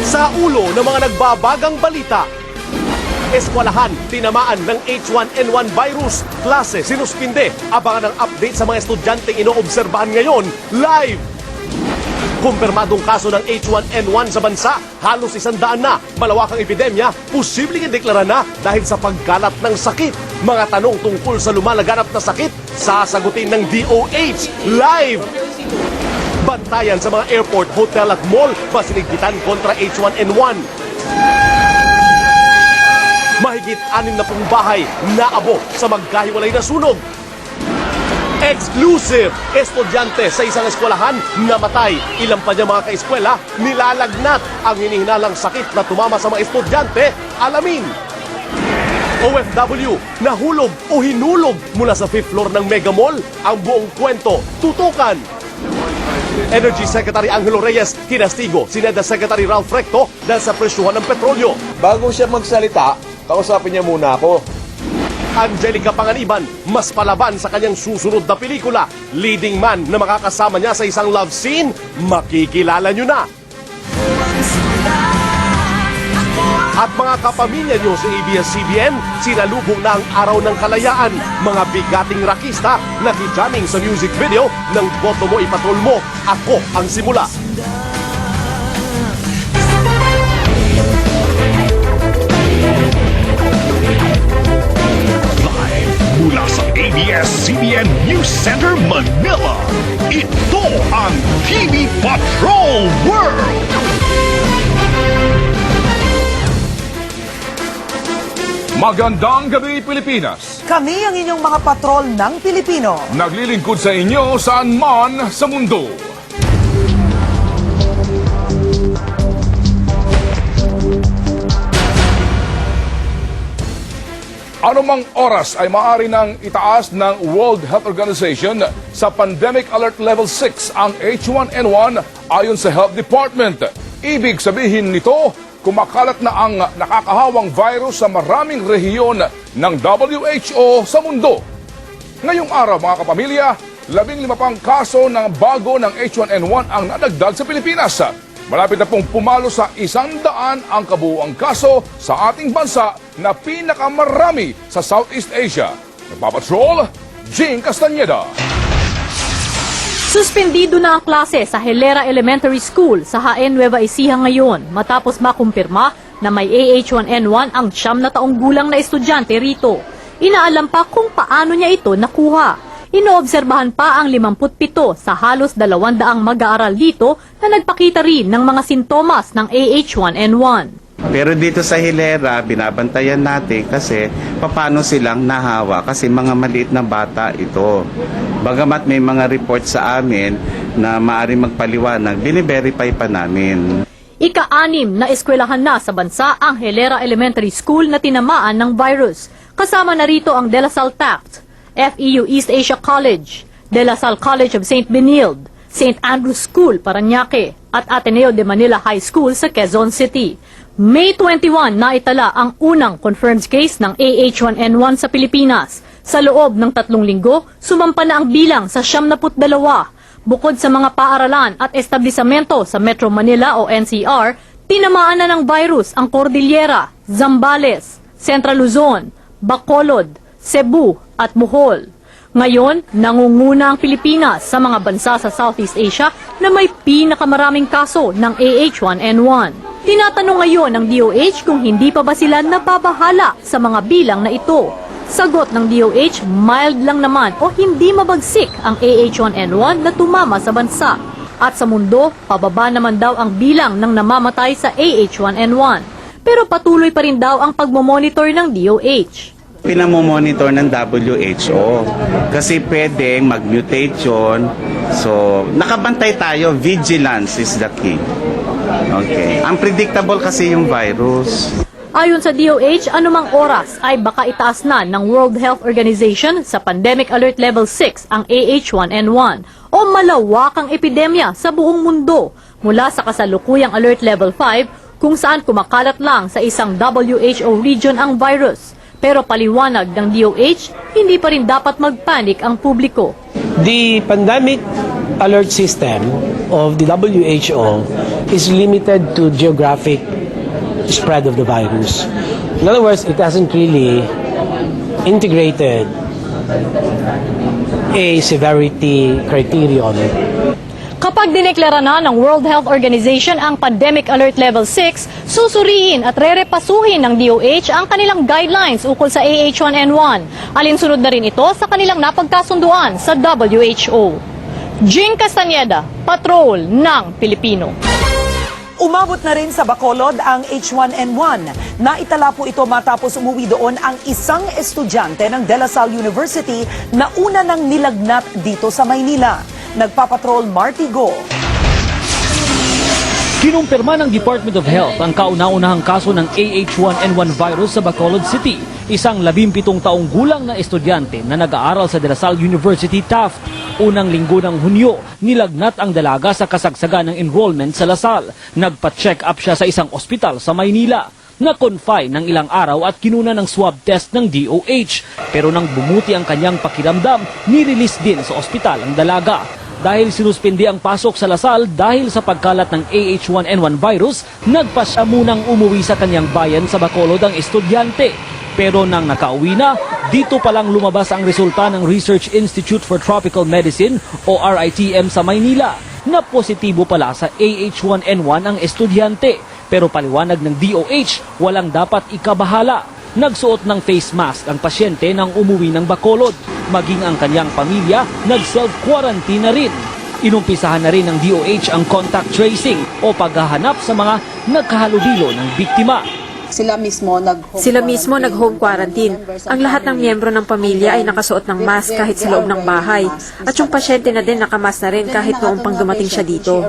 Sa ulo ng mga nagbabagang balita, eskwelahan tinamaan ng H1N1 virus. Klase sinuspinde. Abangan ang update sa mga estudyanteng inoobserbahan ngayon live. Kumpirmadong kaso ng H1N1 sa bansa, halos 100 na. Malawakang epidemya, posibleng ideklara na dahil sa pagkalat ng sakit. Mga tanong tungkol sa lumalaganap na sakit, sasagutin ng DOH live. Bantayan sa mga airport, hotel at mall, masinigpitan kontra H1N1. Mahigit 60 bahay naabo sa magkahiwalay na sunog. Exclusive! Estudyante sa isang eskwelahan namatay. Ilang pa niya mga kaeskwela nilalagnat. Ang hinihinalang sakit na tumama sa mga estudyante, alamin. OFW, nahulog o hinulog mula sa 5th floor ng Mega Mall. Ang buong kwento, tutukan. Energy Secretary Angelo Reyes, kinastigo si NEDA Secretary Ralph Recto dahil sa presyuhan ng petrolyo. Bago siya magsalita, kausapin niya muna ako. Angelica Panganiban, mas palaban sa kanyang susunod na pelikula. Leading man na makakasama niya sa isang love scene, makikilala nyo na. At mga kapamilya nyo sa ABS-CBN, sinalubong na ang Araw ng Kalayaan. Mga bigating rakista, nakijamming sa music video ng Boto Mo Ipatrol Mo, Ako ang Simula. Live mula sa ABS-CBN News Center, Manila. Ito ang TV Patrol World! Magandang gabi, Pilipinas! Kami ang inyong mga patrol ng Pilipino. Naglilingkod sa inyo saan man sa mundo. Anumang oras ay maaari nang itaas ng World Health Organization sa Pandemic Alert Level 6 ang H1N1 ayon sa Health Department. Ibig sabihin nito, kumakalat na ang nakakahawang virus sa maraming rehiyon ng WHO sa mundo. Ngayong araw mga kapamilya, 15 pang kaso ng bago ng H1N1 ang nadagdag sa Pilipinas. Malapit na pong pumalo sa 100 ang kabuuang kaso sa ating bansa na pinakamarami sa Southeast Asia. Nagpapatrol, Jing Castañeda. Suspendido na ang klase sa Hilera Elementary School sa Jaén, Nueva Ecija ngayon matapos makumpirma na may AH1N1 ang 9 na taong gulang na estudyante rito. Inaalam pa kung paano niya ito nakuha. Inoobserbahan pa ang 57 sa halos 200 mag-aaral dito na nagpakita rin ng mga sintomas ng AH1N1. Pero dito sa Hilera, binabantayan natin kasi paano silang nahawa kasi mga maliit na bata ito. Bagamat may mga report sa amin na maaari magpaliwanag, bine-verify pa namin. Ika-6 na eskwelahan na sa bansa ang Hilera Elementary School na tinamaan ng virus. Kasama na rito ang De La Salle Taft, FEU East Asia College, De La Salle College of St. Benilde, St. Andrews School, Parañaque, at Ateneo de Manila High School sa Quezon City. May 21 na itala ang unang confirmed case ng AH1N1 sa Pilipinas. Sa loob ng 3 linggo, sumampa na ang bilang sa 72. Bukod sa mga paaralan at establisamento sa Metro Manila o NCR, tinamaan na ng virus ang Cordillera, Zambales, Central Luzon, Bacolod, Cebu at Bohol. Ngayon, nangunguna ang Pilipinas sa mga bansa sa Southeast Asia na may pinakamaraming kaso ng AH1N1. Tinatanong ngayon ng DOH kung hindi pa ba sila nababahala sa mga bilang na ito. Sagot ng DOH, mild lang naman o hindi mabagsik ang AH1N1 na tumama sa bansa. At sa mundo, pababa naman daw ang bilang ng namamatay sa AH1N1. Pero patuloy pa rin daw ang pagmomonitor ng DOH. Pinamomonitor ng WHO kasi pwedeng mag-mutation. So, nakabantay tayo. Vigilance is the key. Okay. Unpredictable kasi yung virus. Ayon sa DOH, anumang oras ay baka itaas na ng World Health Organization sa Pandemic Alert Level 6 ang AH1N1 o malawakang epidemya sa buong mundo mula sa kasalukuyang Alert Level 5 kung saan kumakalat lang sa isang WHO region ang virus. Pero paliwanag ng DOH, hindi pa rin dapat magpanik ang publiko. The pandemic alert system of the WHO is limited to geographic spread of the virus. In other words, it hasn't really integrated a severity criterion. Kapag dineklara na ng World Health Organization ang Pandemic Alert Level 6, susuriin at rerepasuhin ng DOH ang kanilang guidelines ukol sa AH1N1. Alinsunod na rin ito sa kanilang napagkasunduan sa WHO. Jing Castañeda, Patrol ng Pilipino. Umabot na rin sa Bacolod ang H1N1. Naitala po ito matapos umuwi doon ang isang estudyante ng De La Salle University na una nang nilagnat dito sa Maynila. Nagpapatrol Marty Go. Kinumpirma ng Department of Health ang kauna-unahang kaso ng AH1N1 virus sa Bacolod City. Isang 17 taong gulang na estudyante na nag-aaral sa De La Salle University Taft. Unang linggo ng Hunyo, nilagnat ang dalaga sa kasagsagan ng enrollment sa La Salle. Nagpa-check up siya sa isang ospital sa Maynila. Na-confine ng ilang araw at kinuna ng swab test ng DOH. Pero nang bumuti ang kanyang pakiramdam, nirelease din sa ospital ang dalaga. Dahil sinuspindi ang pasok sa La Salle dahil sa pagkalat ng AH1N1 virus, nagpasya munang umuwi sa kanyang bayan sa Bacolod ang estudyante. Pero nang nakauwi na, dito palang lumabas ang resulta ng Research Institute for Tropical Medicine o RITM sa Maynila na positibo pala sa AH1N1 ang estudyante. Pero paliwanag ng DOH, walang dapat ikabahala. Nagsuot ng face mask ang pasyente nang umuwi ng Bacolod. Maging ang kanyang pamilya, nag-self-quarantine na rin. Inumpisahan na rin ng DOH ang contact tracing o paghahanap sa mga nagkahalubilo ng biktima. Sila mismo nag-home quarantine. Ang lahat ng miyembro ng pamilya ay nakasuot ng mask kahit sa loob ng bahay. At yung pasyente na din nakamask na rin kahit noong pang dumating siya dito.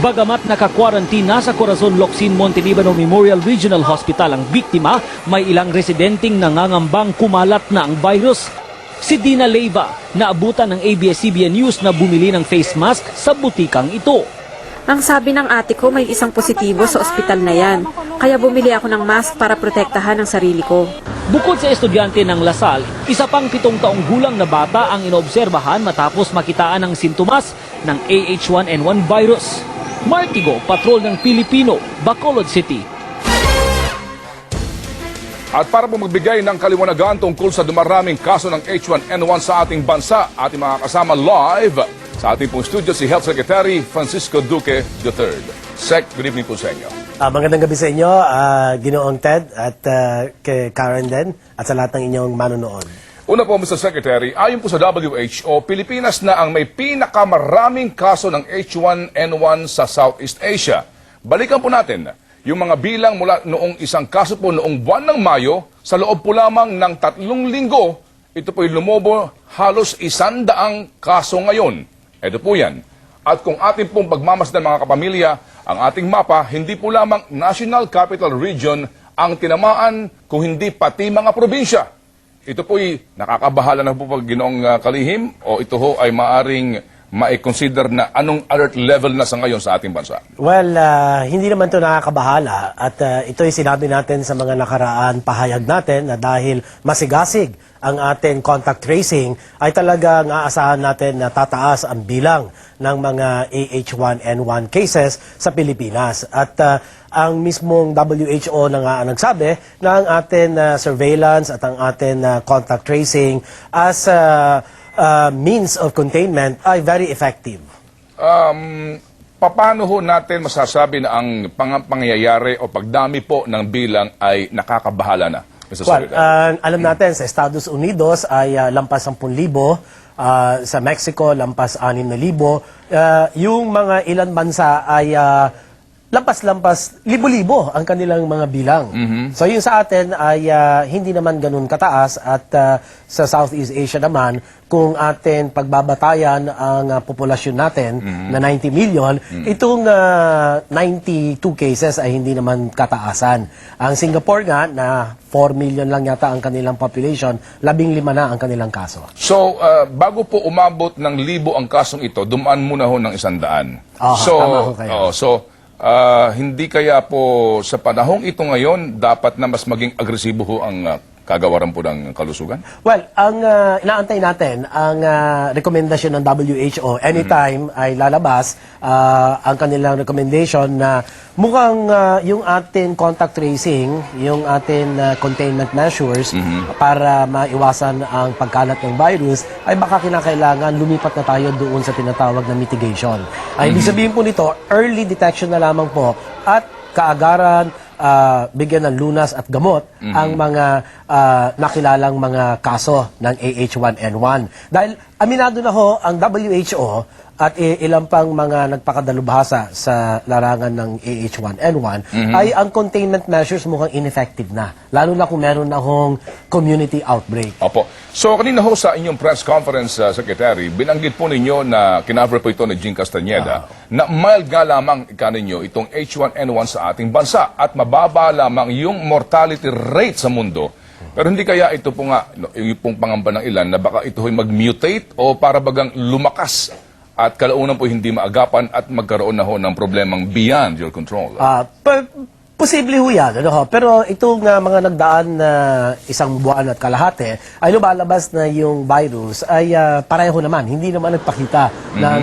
Bagamat naka-quarantine na sa Corazon Locsin Monte Libano Memorial Regional Hospital ang biktima, may ilang residenteng nangangambang kumalat na ang virus. Si Dina Leyva, naabutan ng ABS-CBN News na bumili ng face mask sa butikang ito. Ang sabi ng ate ko may isang positibo sa ospital na yan. Kaya bumili ako ng mask para protektahan ang sarili ko. Bukod sa estudyante ng La Salle, isa pang 7 taong gulang na bata ang inoobserbahan matapos makitaan ng sintomas ng AH1N1 virus. Martigo, Patrol ng Pilipino, Bacolod City. At para po magbigay ng kaliwanagan tungkol sa dumaraming kaso ng H1N1 sa ating bansa, ating mga kasama live sa ating pong studio si Health Secretary Francisco Duque III. Sec, good evening po sa inyo. Magandang gabi sa inyo, Ginoong Ted at kay Karen din at sa lahat ng inyong manonood. Una po, Mr. Secretary, ayon po sa WHO, Pilipinas na ang may pinakamaraming kaso ng H1N1 sa Southeast Asia. Balikan po natin yung mga bilang mula noong isang kaso po noong buwan ng Mayo, sa loob po lamang ng 3 linggo, ito po'y lumobo halos 100 kaso ngayon. Ito po yan. At kung ating pong pagmamasdan mga kapamilya, ang ating mapa, hindi po lamang National Capital Region ang tinamaan kung hindi pati mga probinsya. Ito po'y nakakabahala na po pag Ginoong Kalihim o ito ho ay maaring ma-consider na anong alert level na sa ngayon sa ating bansa? Well, hindi naman ito nakakabahala at ito'y sinabi natin sa mga nakaraan pahayag natin na dahil masigasig ang ating contact tracing ay talagang aasahan natin na tataas ang bilang ng mga AH1N1 cases sa Pilipinas. At ang mismong WHO na nga nagsabi na ang ating surveillance at ang ating contact tracing as means of containment ay very effective. Paano ho natin masasabi na ang pangyayari o pagdami po ng bilang ay nakakabahala na? Mr. Secretary? Alam natin, sa Estados Unidos ay lampas 10,000, sa Mexico lampas 6,000, yung mga ilan bansa ay lampas-lampas, libo-libo ang kanilang mga bilang. So yung sa atin ay hindi naman ganun kataas at sa Southeast Asia naman, kung atin pagbabatayan ang populasyon natin na 90 million, itong 92 cases ay hindi naman kataasan. Ang Singapore nga na 4 million lang yata ang kanilang population, 15 na ang kanilang kaso. So, bago po umabot ng 1,000 ang kasong ito, dumaan muna ho ng 100. Tama ho kayo. Hindi kaya po sa panahong ito ngayon, dapat na mas maging agresibo ho ang kagawaran po ng kalusugan? Well, ang inaantay natin, ang rekomendasyon ng WHO, anytime ay lalabas ang kanilang recommendation na mukhang yung ating contact tracing, yung ating containment measures para maiwasan ang pagkalat ng virus, ay baka kinakailangan lumipat na tayo doon sa tinatawag na mitigation. Ay ibig sabihin po nito, early detection na lamang po at kaagaran, bigyan ng lunas at gamot ang mga nakilalang mga kaso ng AH1N1. Dahil aminado na ho ang WHO at ilang pang mga nagpakadalubhasa sa larangan ng AH1N1 ay ang containment measures mukhang ineffective na. Lalo na kung meron na hong community outbreak. Opo. So kanina ho sa inyong press conference, Secretary, binanggit po ninyo na kinover po ito ni Jean Castañeda na mild nga lamang ninyo itong H1N1 sa ating bansa at mababa lamang yung mortality rate sa mundo. Pero hindi kaya ito po nga, yung pong pangamba ng ilan na baka ito ay mag-mutate o para bagang lumakas at kalaunan po hindi maagapan at magkaroon na ho ng problemang beyond your control? Posible ho yan. Ano ho? Pero itong mga nagdaan na isang buwan at kalahati, ay lumalabas na yung virus ay pareho naman. Hindi naman nagpakita ng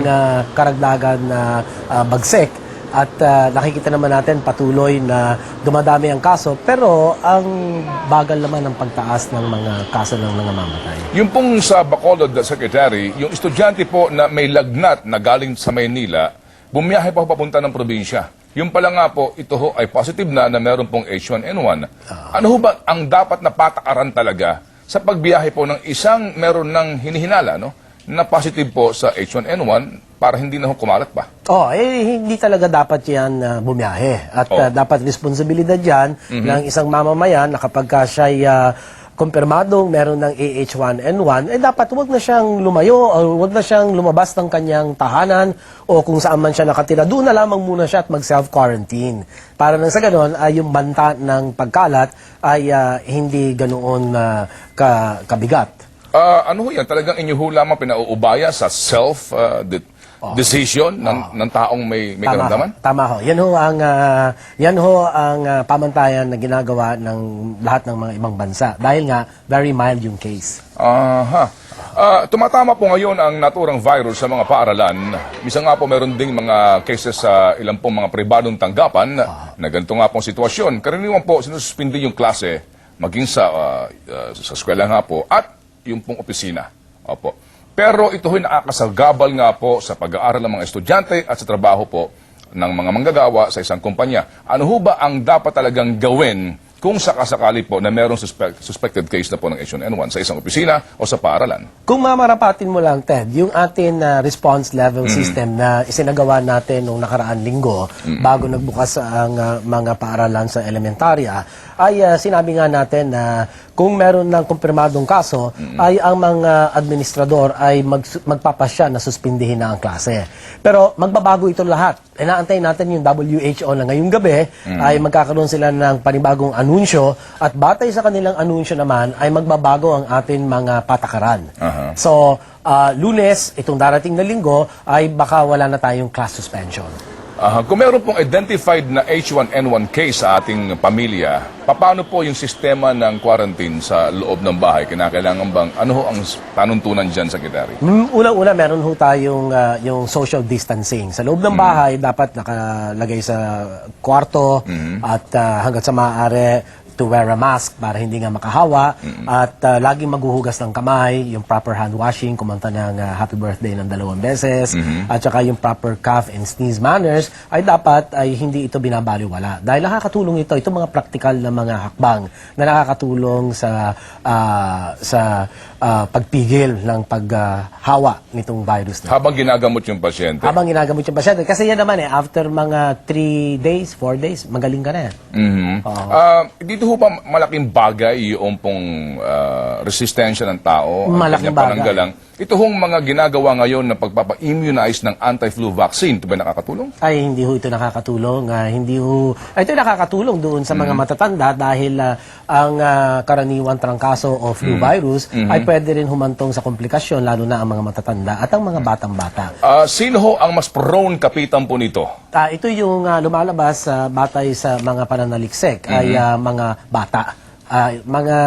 karagdagan na bagsik. At nakikita naman natin patuloy na dumadami ang kaso. Pero ang bagal naman ng pagtaas ng mga kaso ng mga mamatay. Yung pong sa Bacolod, Secretary, yung estudyante po na may lagnat na galing sa Maynila, bumiyahe pa papunta ng probinsya. Yung pala nga po, ito ho ay positive na meron pong H1N1. Ano ho ba ang dapat na patakaran talaga sa pagbiyahe po ng isang meron ng hinihinala, no? Na positive po sa H1N1 para hindi na ho kumalat pa? Hindi talaga dapat yan bumiyahe. At dapat responsibilidad yan ng isang mamamayan na kapag siya'y kumpirmadong meron ng AH1N1, dapat huwag na siyang lumayo o huwag na siyang lumabas ng kanyang tahanan o kung saan man siya nakatira. Doon na lamang muna siya at mag-self-quarantine. Para nang sa ganon, ay yung banta ng pagkalat ay hindi ganoon kabigat. Ano ho yan? Talagang inyo ho lamang pinauubaya sa decision ng taong may karamdaman? Tama ho. Yan ho ang pamantayan na ginagawa ng lahat ng mga ibang bansa. Dahil nga, very mild yung case. Tumatama po ngayon ang naturang virus sa mga paaralan. Misa nga po meron ding mga cases sa ilang pong mga pribadong tanggapan na ganito nga pong sitwasyon. Karaniwan po, sinususpindi yung klase maging sa eskwela nga po at yung pong opisina. Opo. Pero ito ho'y nakakasagabal nga po sa pag-aaral ng mga estudyante at sa trabaho po ng mga manggagawa sa isang kumpanya. Ano ho ba ang dapat talagang gawin kung sakasakali po na merong suspected case na po ng H1N1 sa isang opisina o sa paaralan? Kung mamarapatin mo lang, Ted, yung atin response level system na isinagawa natin nung nakaraan linggo bago nagbukas ang mga paaralan sa elementarya, ay sinabi nga natin na kung meron ng kumpirmadong kaso, ay ang mga administrador ay magpapasya na suspindihin na ang klase. Pero magbabago ito lahat. Inaantay natin yung WHO na ngayong gabi ay magkakaroon sila ng panibagong anunsyo at batay sa kanilang anunsyo naman ay magbabago ang ating mga patakaran. So, Lunes, itong darating na linggo, ay baka wala na tayong class suspension. Kung meron pong identified na H1N1 case sa ating pamilya, paano po yung sistema ng quarantine sa loob ng bahay? Kinakailangan bang, ano ho ang panuntunan dyan, Secretary? Unang-una, meron ho tayong yung social distancing. Sa loob ng bahay, dapat nakalagay sa kwarto at hanggat sa maaari, to wear a mask para hindi nga makahawa at laging maghuhugas ng kamay, yung proper hand washing, kumanta ng happy birthday ng 2 beses at saka yung proper cough and sneeze manners ay dapat ay hindi ito binabaliwala. Dahil nakakatulong ito mga praktikal na mga hakbang na nakakatulong sa pagpigil ng paghawa nitong virus na. Habang ginagamot yung pasyente? Habang ginagamot yung pasyente. Kasi yan naman after mga 3 days, 4 days, magaling ka na yan. Dito ho ba malaking bagay yung pong resistensya ng tao? Malaking bagay. Ito hong mga ginagawa ngayon na pagpapa-immunize ng anti-flu vaccine, ito ba nakakatulong? Ay, hindi ho ito nakakatulong. Ito nakakatulong doon sa mga matatanda dahil ang karaniwang trangkaso o flu virus ay pwede rin humantong sa komplikasyon, lalo na ang mga matatanda at ang mga batang-bata. Sino ho ang mas prone kapitan po nito? Ito yung lumalabas batay sa mga pananaliksik ay mga bata. Mga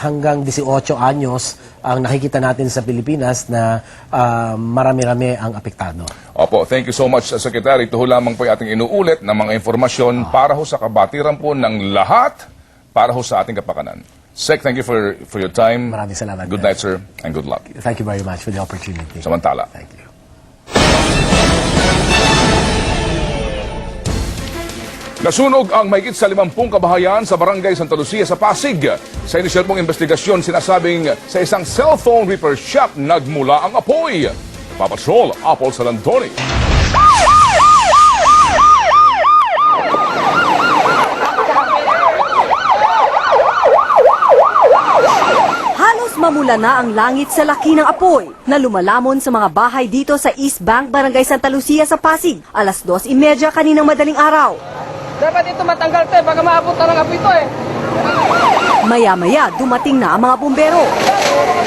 hanggang 18 anyos ang nakikita natin sa Pilipinas na marami-rami ang apektado. Opo, thank you so much, Secretary. Ito ho lamang po yung ating inuulit na mga informasyon para ho sa kabatiran po ng lahat, para ho sa ating kapakanan. Sec, thank you for your time. Maraming salamat. Good night, sir, and good luck. Thank you very much for the opportunity. Samantala. Thank you. Nasunog ang mahigit sa 50 kabahayan sa Barangay Santa Lucia sa Pasig. Sa inisyal pong investigasyon, sinasabing sa isang cellphone repair shop nagmula ang apoy. Papatrol, Apol Salantoni. Halos mamula na ang langit sa laki ng apoy na lumalamon sa mga bahay dito sa East Bank, Barangay Santa Lucia sa Pasig. Alas 2:30 kaninang madaling araw. Dapat ito matanggal to baka maabot na ng apoy ito Maya-maya, dumating na ang mga bumbero.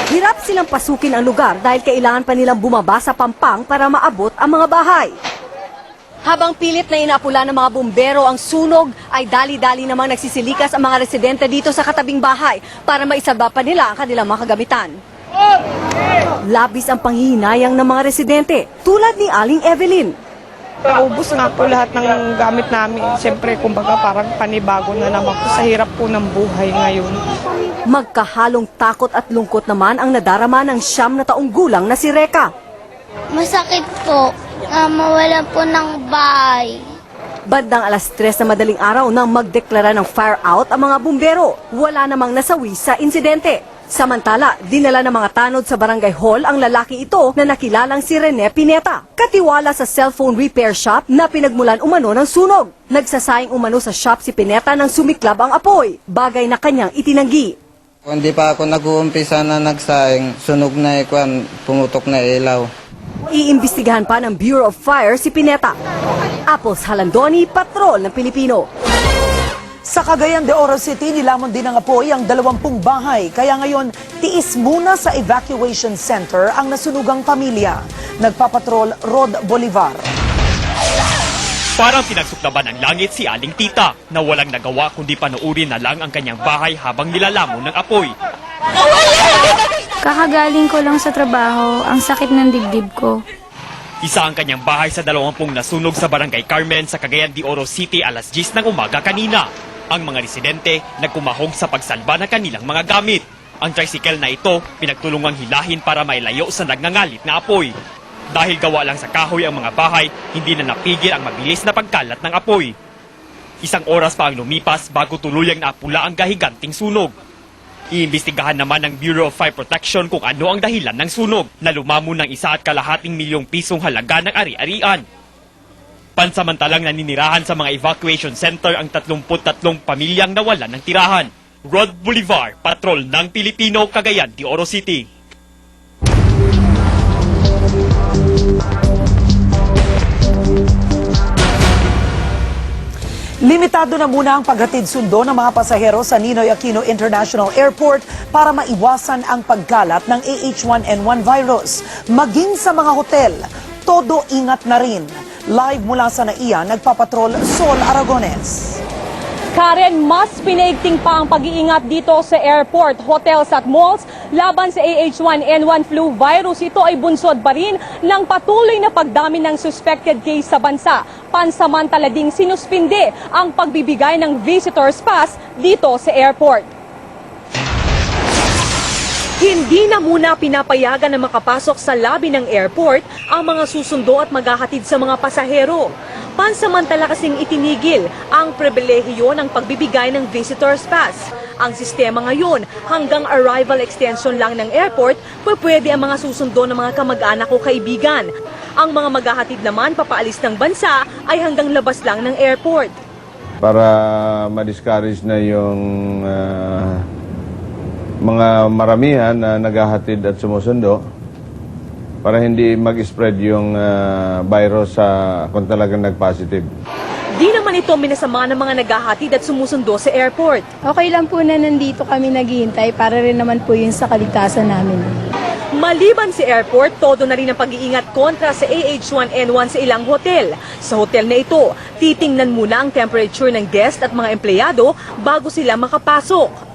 Hirap silang pasukin ang lugar dahil kailangan pa nilang bumaba sa pampang para maabot ang mga bahay. Habang pilit na inapula ng mga bumbero ang sunog, ay dali-dali namang nagsisilikas ang mga residente dito sa katabing bahay para maisalba pa nila ang kanilang mga kagamitan. Labis ang panghihinayang ng mga residente, tulad ni Aling Evelyn. Naubos nga po lahat ng gamit namin. Siyempre, kumbaga parang panibago na naman po sa hirap po ng buhay ngayon. Magkahalong takot at lungkot naman ang nadarama ng 9 na taong gulang na si Reka. Masakit po na mawalan po ng bahay. Bandang alas 3 na madaling araw nang magdeklara ng fire out ang mga bumbero. Wala namang nasawi sa insidente. Samantala, dinala ng mga tanod sa barangay hall ang lalaki ito na nakilalang si Rene Pineta. Katiwala sa cellphone repair shop na pinagmulan umano ng sunog. Nagsasayang umano sa shop si Pineta nang sumiklab ang apoy, bagay na kanyang itinanggi. Hindi pa ako nag-uumpisa na nagsayang, sunog na ikwan, pumutok na ilaw. Iimbestigahan pa ng Bureau of Fire si Pineta. Apos Halandoni, Patrol ng Pilipino. Sa Cagayan de Oro City, nilamon din ng apoy ang 20 bahay. Kaya ngayon, tiis muna sa evacuation center ang nasunugang pamilya. Nagpapatrol Rod Bolivar. Parang pinagsuklaban ng langit si Aling Tita na walang nagawa kundi panuurin na lang ang kanyang bahay habang nilalamon ng apoy. Kakagaling ko lang sa trabaho, ang sakit ng dibdib ko. Isa ang kanyang bahay sa 20 nasunog sa Barangay Carmen sa Cagayan de Oro City alas 10 ng umaga kanina. Ang mga residente nagkumahog sa pagsalba ng kanilang mga gamit. Ang tricycle na ito pinagtulungang hilahin para mailayo sa nagngangalit na apoy. Dahil gawa lang sa kahoy ang mga bahay, hindi na napigil ang mabilis na pagkalat ng apoy. Isang oras pa ang lumipas bago tuluyang naapula ang gahiganting sunog. Iimbestigahan naman ng Bureau of Fire Protection kung ano ang dahilan ng sunog na lumamon ng 1.2 milyong pisong halaga ng ari-arian. Pansamantalang naninirahan sa mga evacuation center ang 33 pamilyang nawalan ng tirahan. Rod Bolivar, Patrol ng Pilipino, Cagayan de Oro City. Limitado na muna ang paghatid sundo ng mga pasahero sa Ninoy Aquino International Airport para maiwasan ang pagkalat ng AH1N1 virus. Maging sa mga hotel, todo ingat na rin. Live mula sa NAIA, nagpapatrol Sol Aragones. Karen, mas pinaigting pa ang pag-iingat dito sa airport, hotels at malls laban sa AH1N1 flu virus. Ito ay bunsod pa rin ng patuloy na pagdami ng suspected case sa bansa. Pansamantala ding sinuspinde ang pagbibigay ng visitor's pass dito sa airport. Hindi na muna pinapayagan na makapasok sa lobby ng airport ang mga susundo at maghahatid sa mga pasahero. Pansamantala kasing itinigil ang pribilehiyo ng pagbibigay ng visitor's pass. Ang sistema ngayon, hanggang arrival extension lang ng airport, pwede ang mga susundo ng mga kamag-anak o kaibigan. Ang mga maghahatid naman papaalis ng bansa ay hanggang labas lang ng airport. Para ma-discourage na yung mga maramihan na naghahatid at sumusundo, para hindi mag-spread yung virus kung talagang nag-positive. Di naman ito minasama ng mga naghahatid at sumusundo sa airport. Okay lang po na nandito kami naghihintay para rin naman po yun sa kaligtasan namin. Maliban sa airport, todo na rin ang pag-iingat kontra sa AH1N1 sa ilang hotel. Sa hotel na ito, titingnan muna ang temperature ng guest at mga empleyado bago sila makapasok.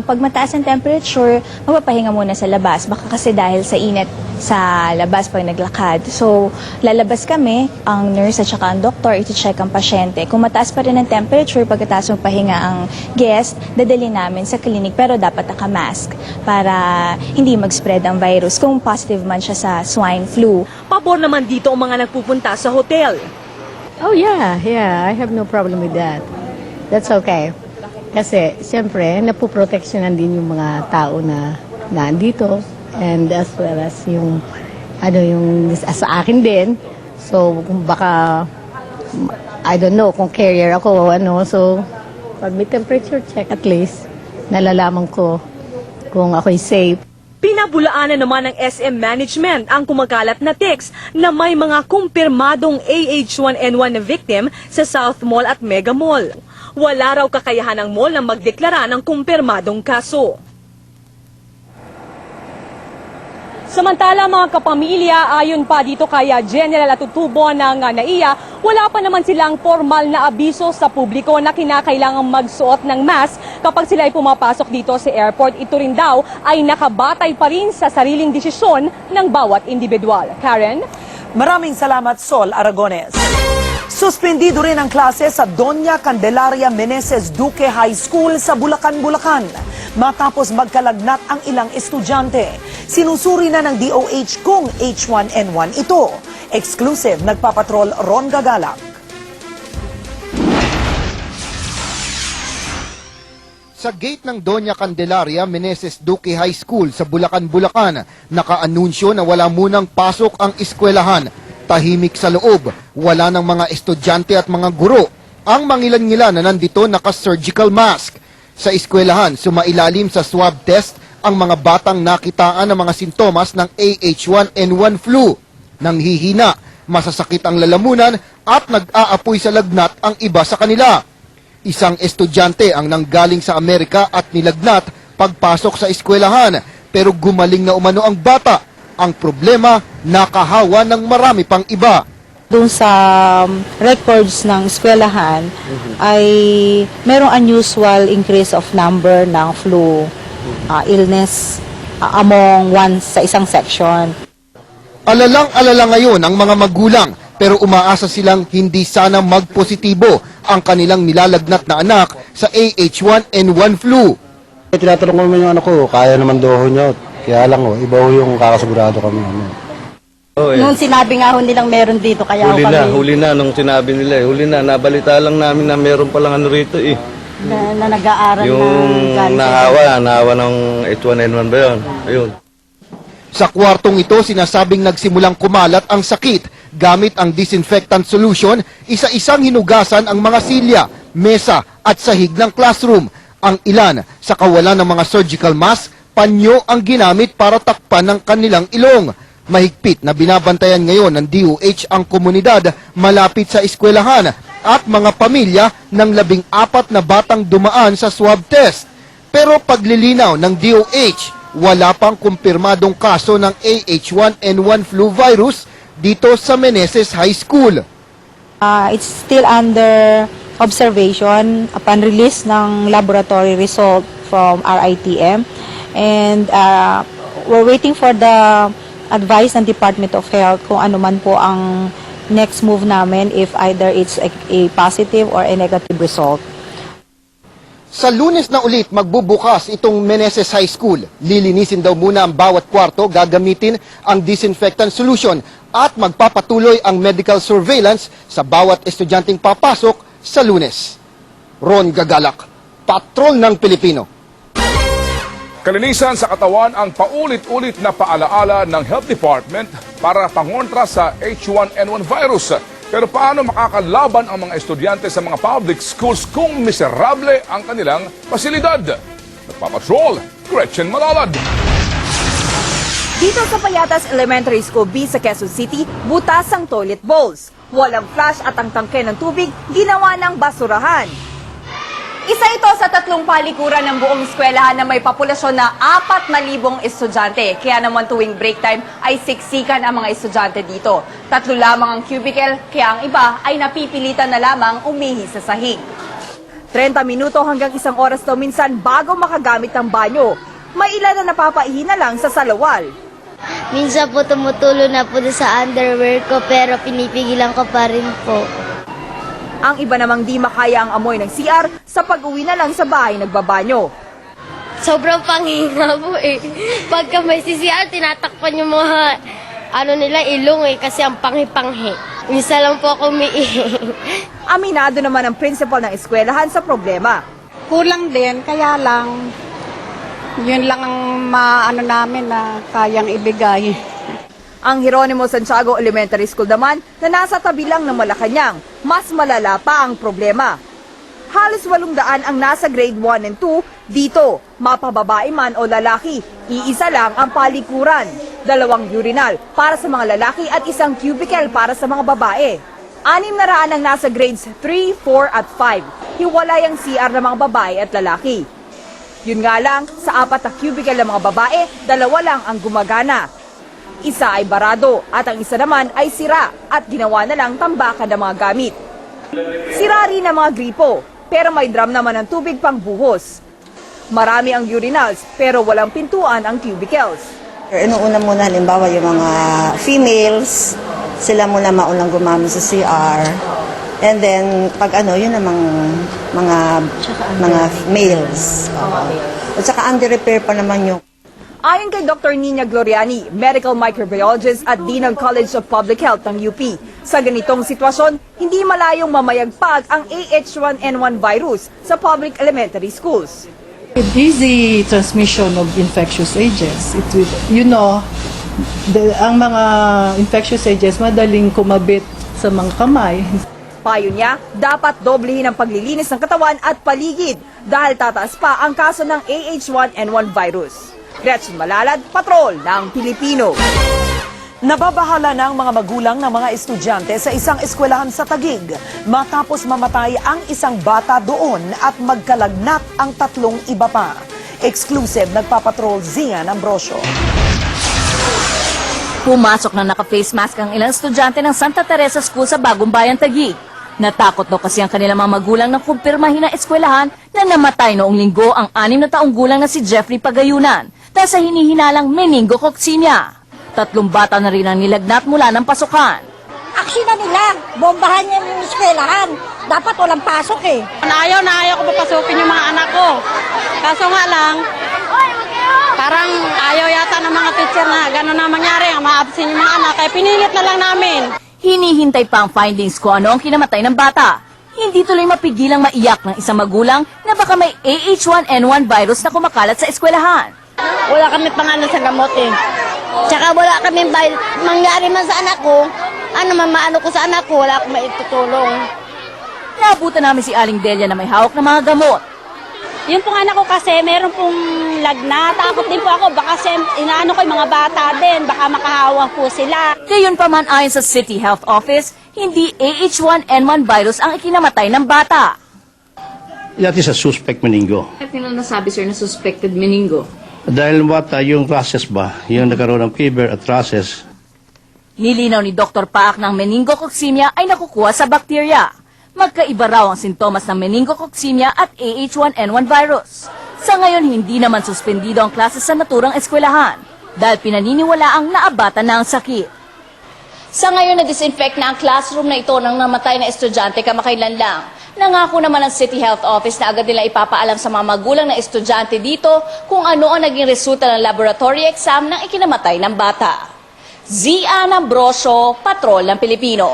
Pag mataas ang temperature, magpapahinga muna sa labas. Baka kasi dahil sa init sa labas pag naglakad. So, lalabas kami, ang nurse at saka ang doktor, iti-check ang pasyente. Kung mataas pa rin ang temperature, pagkatapos magpahinga ang guest, dadali namin sa clinic. Pero dapat naka-mask para hindi mag-spread ang virus kung positive man siya sa swine flu. Pabor naman dito ang mga nagpupunta sa hotel. Oh yeah, I have no problem with that. That's okay. Kasi, siyempre, napuproteksyonan din yung mga tao na nandito and as well as yung sa akin din. So, kung baka, I don't know, kung carrier ako o so, pag may temperature check at least, nalalaman ko kung ako'y safe. Pinabulaanan naman ng SM Management ang kumakalat na text na may mga kumpirmadong AH1N1 na victim sa South Mall at Mega Mall. Wala raw kakayahan ng mall na magdeklara ng kumpirmadong kaso. Samantala mga kapamilya, ayon pa dito kay General Atutubo ng NAIA, wala pa naman silang formal na abiso sa publiko na kinakailangang magsuot ng mask kapag sila ay pumapasok dito sa airport. Ito rin daw ay nakabatay pa rin sa sariling desisyon ng bawat individual. Karen? Maraming salamat, Sol Aragones. Suspendido rin ang klase sa Doña Candelaria Meneses Duque High School sa Bulacan, Bulacan. Matapos magkalagnat ang ilang estudyante. Sinusuri na ng DOH kung H1N1 ito. Exclusive, nagpapatrol Ron Gagalak. Sa gate ng Doña Candelaria Meneses Duque High School sa Bulacan, Bulacan, nakaanunsyo na wala munang pasok ang eskwelahan. Tahimik sa loob, wala ng mga estudyante at mga guro. Ang mangilan-ngilan na nandito naka-surgical mask. Sa eskwelahan, sumailalim sa swab test ang mga batang nakitaan ng mga sintomas ng AH1N1 flu. Nanghihina, masasakit ang lalamunan at nag-aapoy sa lagnat ang iba sa kanila. Isang estudyante ang nanggaling sa Amerika at nilagnat pagpasok sa eskwelahan, pero gumaling na umano ang bata. Ang problema, nakahawa ng marami pang iba. Doon sa records ng eskwelahan ay merong unusual increase of number ng flu illness among sa isang section. Alalang-alala ngayon ang mga magulang, pero umaasa silang hindi sana magpositibo ang kanilang nilalagnat na anak sa AH1N1 flu. Tinatanong ko naman yung anak ko, kaya naman daw niya. Kaya lang iba yung kakasigurado kami. Noon sinabi nga nilang meron dito, kaya Huli na nung sinabi nila. Huli na, nabalita lang namin na meron palang rito na nag-aaral yung nahawa ng H1N1 ba yun? Ayun. Sa kwartong ito, sinasabing nagsimulang kumalat ang sakit. Gamit ang disinfectant solution, isa-isang hinugasan ang mga silya, mesa at sahig ng classroom. Ang ilan, sa kawalan ng mga surgical mask, panyo ang ginamit para takpan ng kanilang ilong. Mahigpit na binabantayan ngayon ng DOH ang komunidad malapit sa eskwelahan at mga pamilya ng 14 na batang dumaan sa swab test. Pero paglilinaw ng DOH, wala pang kumpirmadong kaso ng AH1N1 flu virus dito sa Meneses High School. It's still under observation upon release ng laboratory result from RITM. And we're waiting for the advice ng Department of Health kung ano man po ang next move namin if either it's a positive or a negative result. Sa Lunes na ulit magbubukas itong Meneses High School. Lilinisin daw muna ang bawat kwarto, gagamitin ang disinfectant solution at magpapatuloy ang medical surveillance sa bawat estudyanteng papasok sa Lunes. Ron Gagalak, Patrol ng Pilipino. Kalinisan sa katawan ang paulit-ulit na paalaala ng Health Department para pangontra sa H1N1 virus. Pero paano makakalaban ang mga estudyante sa mga public schools kung miserable ang kanilang pasilidad? Nagpapatrol, Gretchen Malalad. Dito sa Payatas Elementary School B sa Quezon City, butas ang toilet bowls. Walang flush at ang tangke ng tubig ginawa ng basurahan. Isa ito sa 3 palikuran ng buong eskwelahan na may populasyon na 4,000 estudyante. Kaya naman tuwing break time ay siksikan ang mga estudyante dito. 3 lamang ang cubicle, kaya ang iba ay napipilitan na lamang umihi sa sahig. 30 minuto hanggang 1 oras daw minsan bago makagamit ng banyo. May ilan na napapaihi na lang sa salawal. Minsan po tumutulo na po sa underwear ko pero pinipigilan ko pa rin po. Ang iba namang di makaya ang amoy ng CR sa pag-uwi na lang sa bahay nagbabanyo. Sobrang panghinga po eh. Pagka may CCR, tinatakpan yung mga nila ilong kasi ang panghi-panghi. Misa lang po ako umiihi. Aminado naman ang principal ng eskwelahan sa problema. Kulang din, kaya lang, yun lang ang namin na kayang ibigay. Ang Jeronimo Santiago Elementary School naman na nasa tabi lang ng Malacanang, mas malala pa ang problema. Halos 800 ang nasa grade 1 and 2 dito, mapababae man o lalaki. Iisa lang ang palikuran, 2 urinal para sa mga lalaki at 1 cubicle para sa mga babae. 600 ang nasa grades 3, 4 at 5. Hiwalay ang CR ng mga babae at lalaki. Yun nga lang, sa 4 na cubicle ng mga babae, 2 lang ang gumagana. Isa ay barado at ang isa naman ay sira at ginawa na lang tambakan ng mga gamit. Sira rin ang mga gripo, pero may drum naman ng tubig pang buhos. Marami ang urinals pero walang pintuan ang cubicles. Inuuna muna halimbawa yung mga females, sila muna maunang gumamit sa CR. And then pag yun namang mga males. At saka under-repair pa naman yung. Ayon kay Dr. Nina Gloriani, medical microbiologist at Dean ng College of Public Health ng UP, sa ganitong sitwasyon, hindi malayong mamayagpag ang AH1N1 virus sa public elementary schools. It is the transmission of infectious agents. Ang mga infectious agents madaling kumabit sa mga kamay. Payo niya, dapat doblehin ang paglilinis ng katawan at paligid dahil tataas pa ang kaso ng AH1N1 virus. Gretchen Malalad, Patrol ng Pilipino. Nababahala na ang mga magulang ng mga estudyante sa isang eskwelahan sa Taguig matapos mamatay ang isang bata doon at magkalagnat ang 3 iba pa. Exclusive, nagpapatrol Zian Ambrosio. Pumasok na naka-face mask ang ilang estudyante ng Santa Teresa School sa Bagong Bayan, Taguig. Natakot daw kasi ang kanilang mga magulang na kumpirmahin ng eskwelahan na namatay noong linggo ang 6 na taong gulang na si Jeffrey Pagayunan dahil sa hinihinalang meningococemia. 3 bata na rin ang nilagnat mula ng pasukan. Aksyon na nila, bombahan niya yung eskwelahan. Dapat walang pasok eh. Ayaw ko papasukin yung mga anak ko. Kaso nga lang, parang ayaw yata ng mga teacher na gano'n na mangyari, ma-absent yung mga anak. Kaya pinilit na lang namin. Hinihintay pa ang findings kung ano ang kinamatay ng bata. Hindi tuloy mapigilang maiyak ng isang magulang na baka may AH1N1 virus na kumakalat sa eskwelahan. Wala kami pangano sa gamot eh. Tsaka wala kami bayad. Mangyari man sa anak ko, maano ko sa anak ko, wala akong maitutulong. Naabutan namin si Aling Delia na may hawak ng mga gamot. Yung pong anak ko kasi, meron pong lagnat. Takot din po ako, baka inaano ko yung mga bata din, baka makahawa po sila. Gayon pa man ayon sa City Health Office, hindi AH1N1 virus ang ikinamatay ng bata. That is a suspect meningo. Bakit nila nasabi, sir, na suspected meningo? Dahil yung rashes ba, yung nagkaroon ng fever at rashes. Nilinaw ni Dr. Paak ng meningococemia ay nakukuha sa bakterya. Magkaiba raw ang sintomas ng meningococemia at AH1N1 virus. Sa ngayon, hindi naman suspendido ang klase sa naturang eskwelahan dahil pinaniniwala ang naabatan na ang sakit. Sa ngayon, na-disinfect na ang classroom na ito ng namatay na estudyante kamakailan lang. Nangako naman ang City Health Office na agad nila ipapaalam sa mga magulang na estudyante dito kung ano ang naging resulta ng laboratory exam ng ikinamatay ng bata. Zian Ambrosio, Patrol ng Pilipino.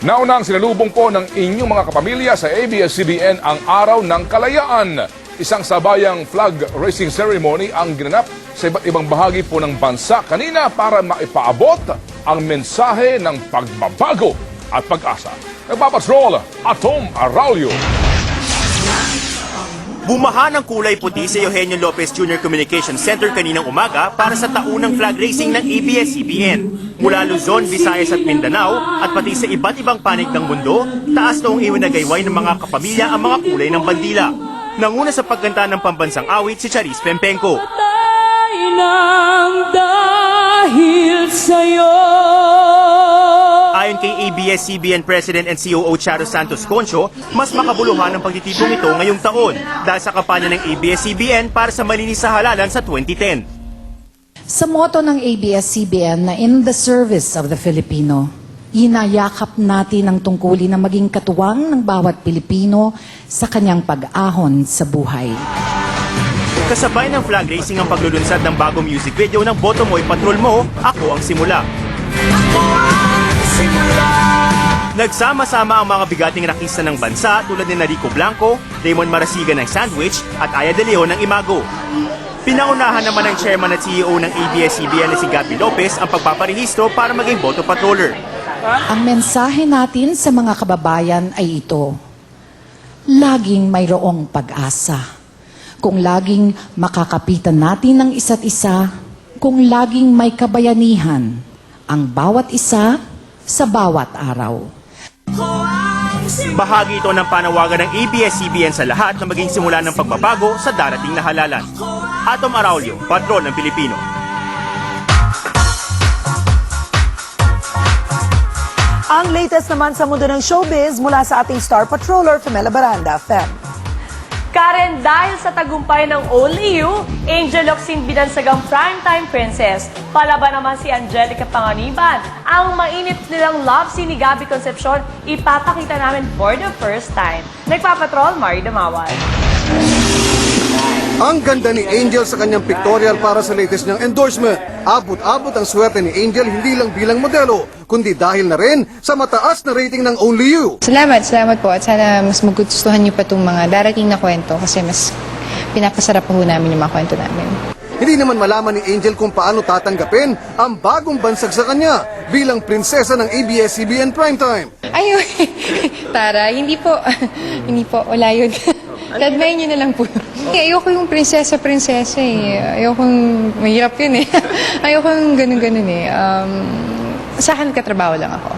Naunang sinalubong po ng inyong mga kapamilya sa ABS-CBN ang Araw ng Kalayaan. Isang sabayang flag raising ceremony ang ginanap sa iba't ibang bahagi po ng bansa kanina para maipaabot ang mensahe ng pagbabago at pag-asa. Nagpapatrol, Atom Araulio. Bumaha ng kulay puti sa Eugenio Lopez Jr. Communication Center kaninang umaga para sa taunang flag raising ng ABS-CBN. Mula Luzon, Visayas at Mindanao at pati sa iba't ibang panig ng mundo, taas noong iwinagayway ng mga kapamilya ang mga kulay ng bandila. Nanguna sa pagkanta ng pambansang awit si Charis Pempenko. Ayon kay ABS-CBN President and COO Charo Santos Concho, mas makabuluhan ang pagtitipong ito ngayong taon dahil sa kampanya ng ABS-CBN para sa malinis sa halalan sa 2010. Sa motto ng ABS-CBN na in the service of the Filipino, inayakap natin ang tungkulin na maging katuwang ng bawat Pilipino sa kanyang pag-ahon sa buhay. Kasabay ng flag raising ang paglulunsad ng bagong music video ng Boto Mo'y Patrol Mo, Ako Ang Simula. Nagsama-sama ang mga bigating rakista ng bansa tulad ni Rico Blanco, Raymond Marasigan ng Sandwich at Aya De Leon ng Imago. Pinangunahan naman ng chairman at CEO ng ABS-CBN na si Gabby Lopez ang pagpaparehistro para maging boto patroller. Ang mensahe natin sa mga kababayan ay ito: laging mayroong pag-asa. Kung laging makakapitan natin ng isa't isa, kung laging may kabayanihan, ang bawat isa sa bawat araw. Bahagi ito ng panawagan ng ABS-CBN sa lahat na maging simula ng pagbabago sa darating na halalan. Atom Araulio, Patrol ng Pilipino. Ang latest naman sa mundo ng showbiz mula sa ating star patroller, Femela Baranda, Fem. Karen, dahil sa tagumpay ng Only You, Angel Locsin binansagang primetime princess. Palaban naman si Angelica Panganiban. Ang mainit nilang love scene ni Gabby Concepcion, ipapakita namin for the first time. Nagpapatrol, Mari Damawal. Ang ganda ni Angel sa kanyang pictorial para sa latest niyang endorsement. Abot-abot ang swerte ni Angel hindi lang bilang modelo, kundi dahil na rin sa mataas na rating ng Only You. Salamat po at sana mas magustuhan niyo pa itong mga darating na kwento kasi mas pinapasarap po namin yung mga kwento namin. Hindi naman malaman ni Angel kung paano tatanggapin ang bagong bansag sa kanya bilang prinsesa ng ABS-CBN Primetime. Ayun, Tara, hindi po, wala yun. Tadmayin niyo na lang po. Ayoko yung prinsesa eh. Ayokong, mahirap yun eh. Ayokong ganun-ganun eh. Sa akin, katrabaho lang ako.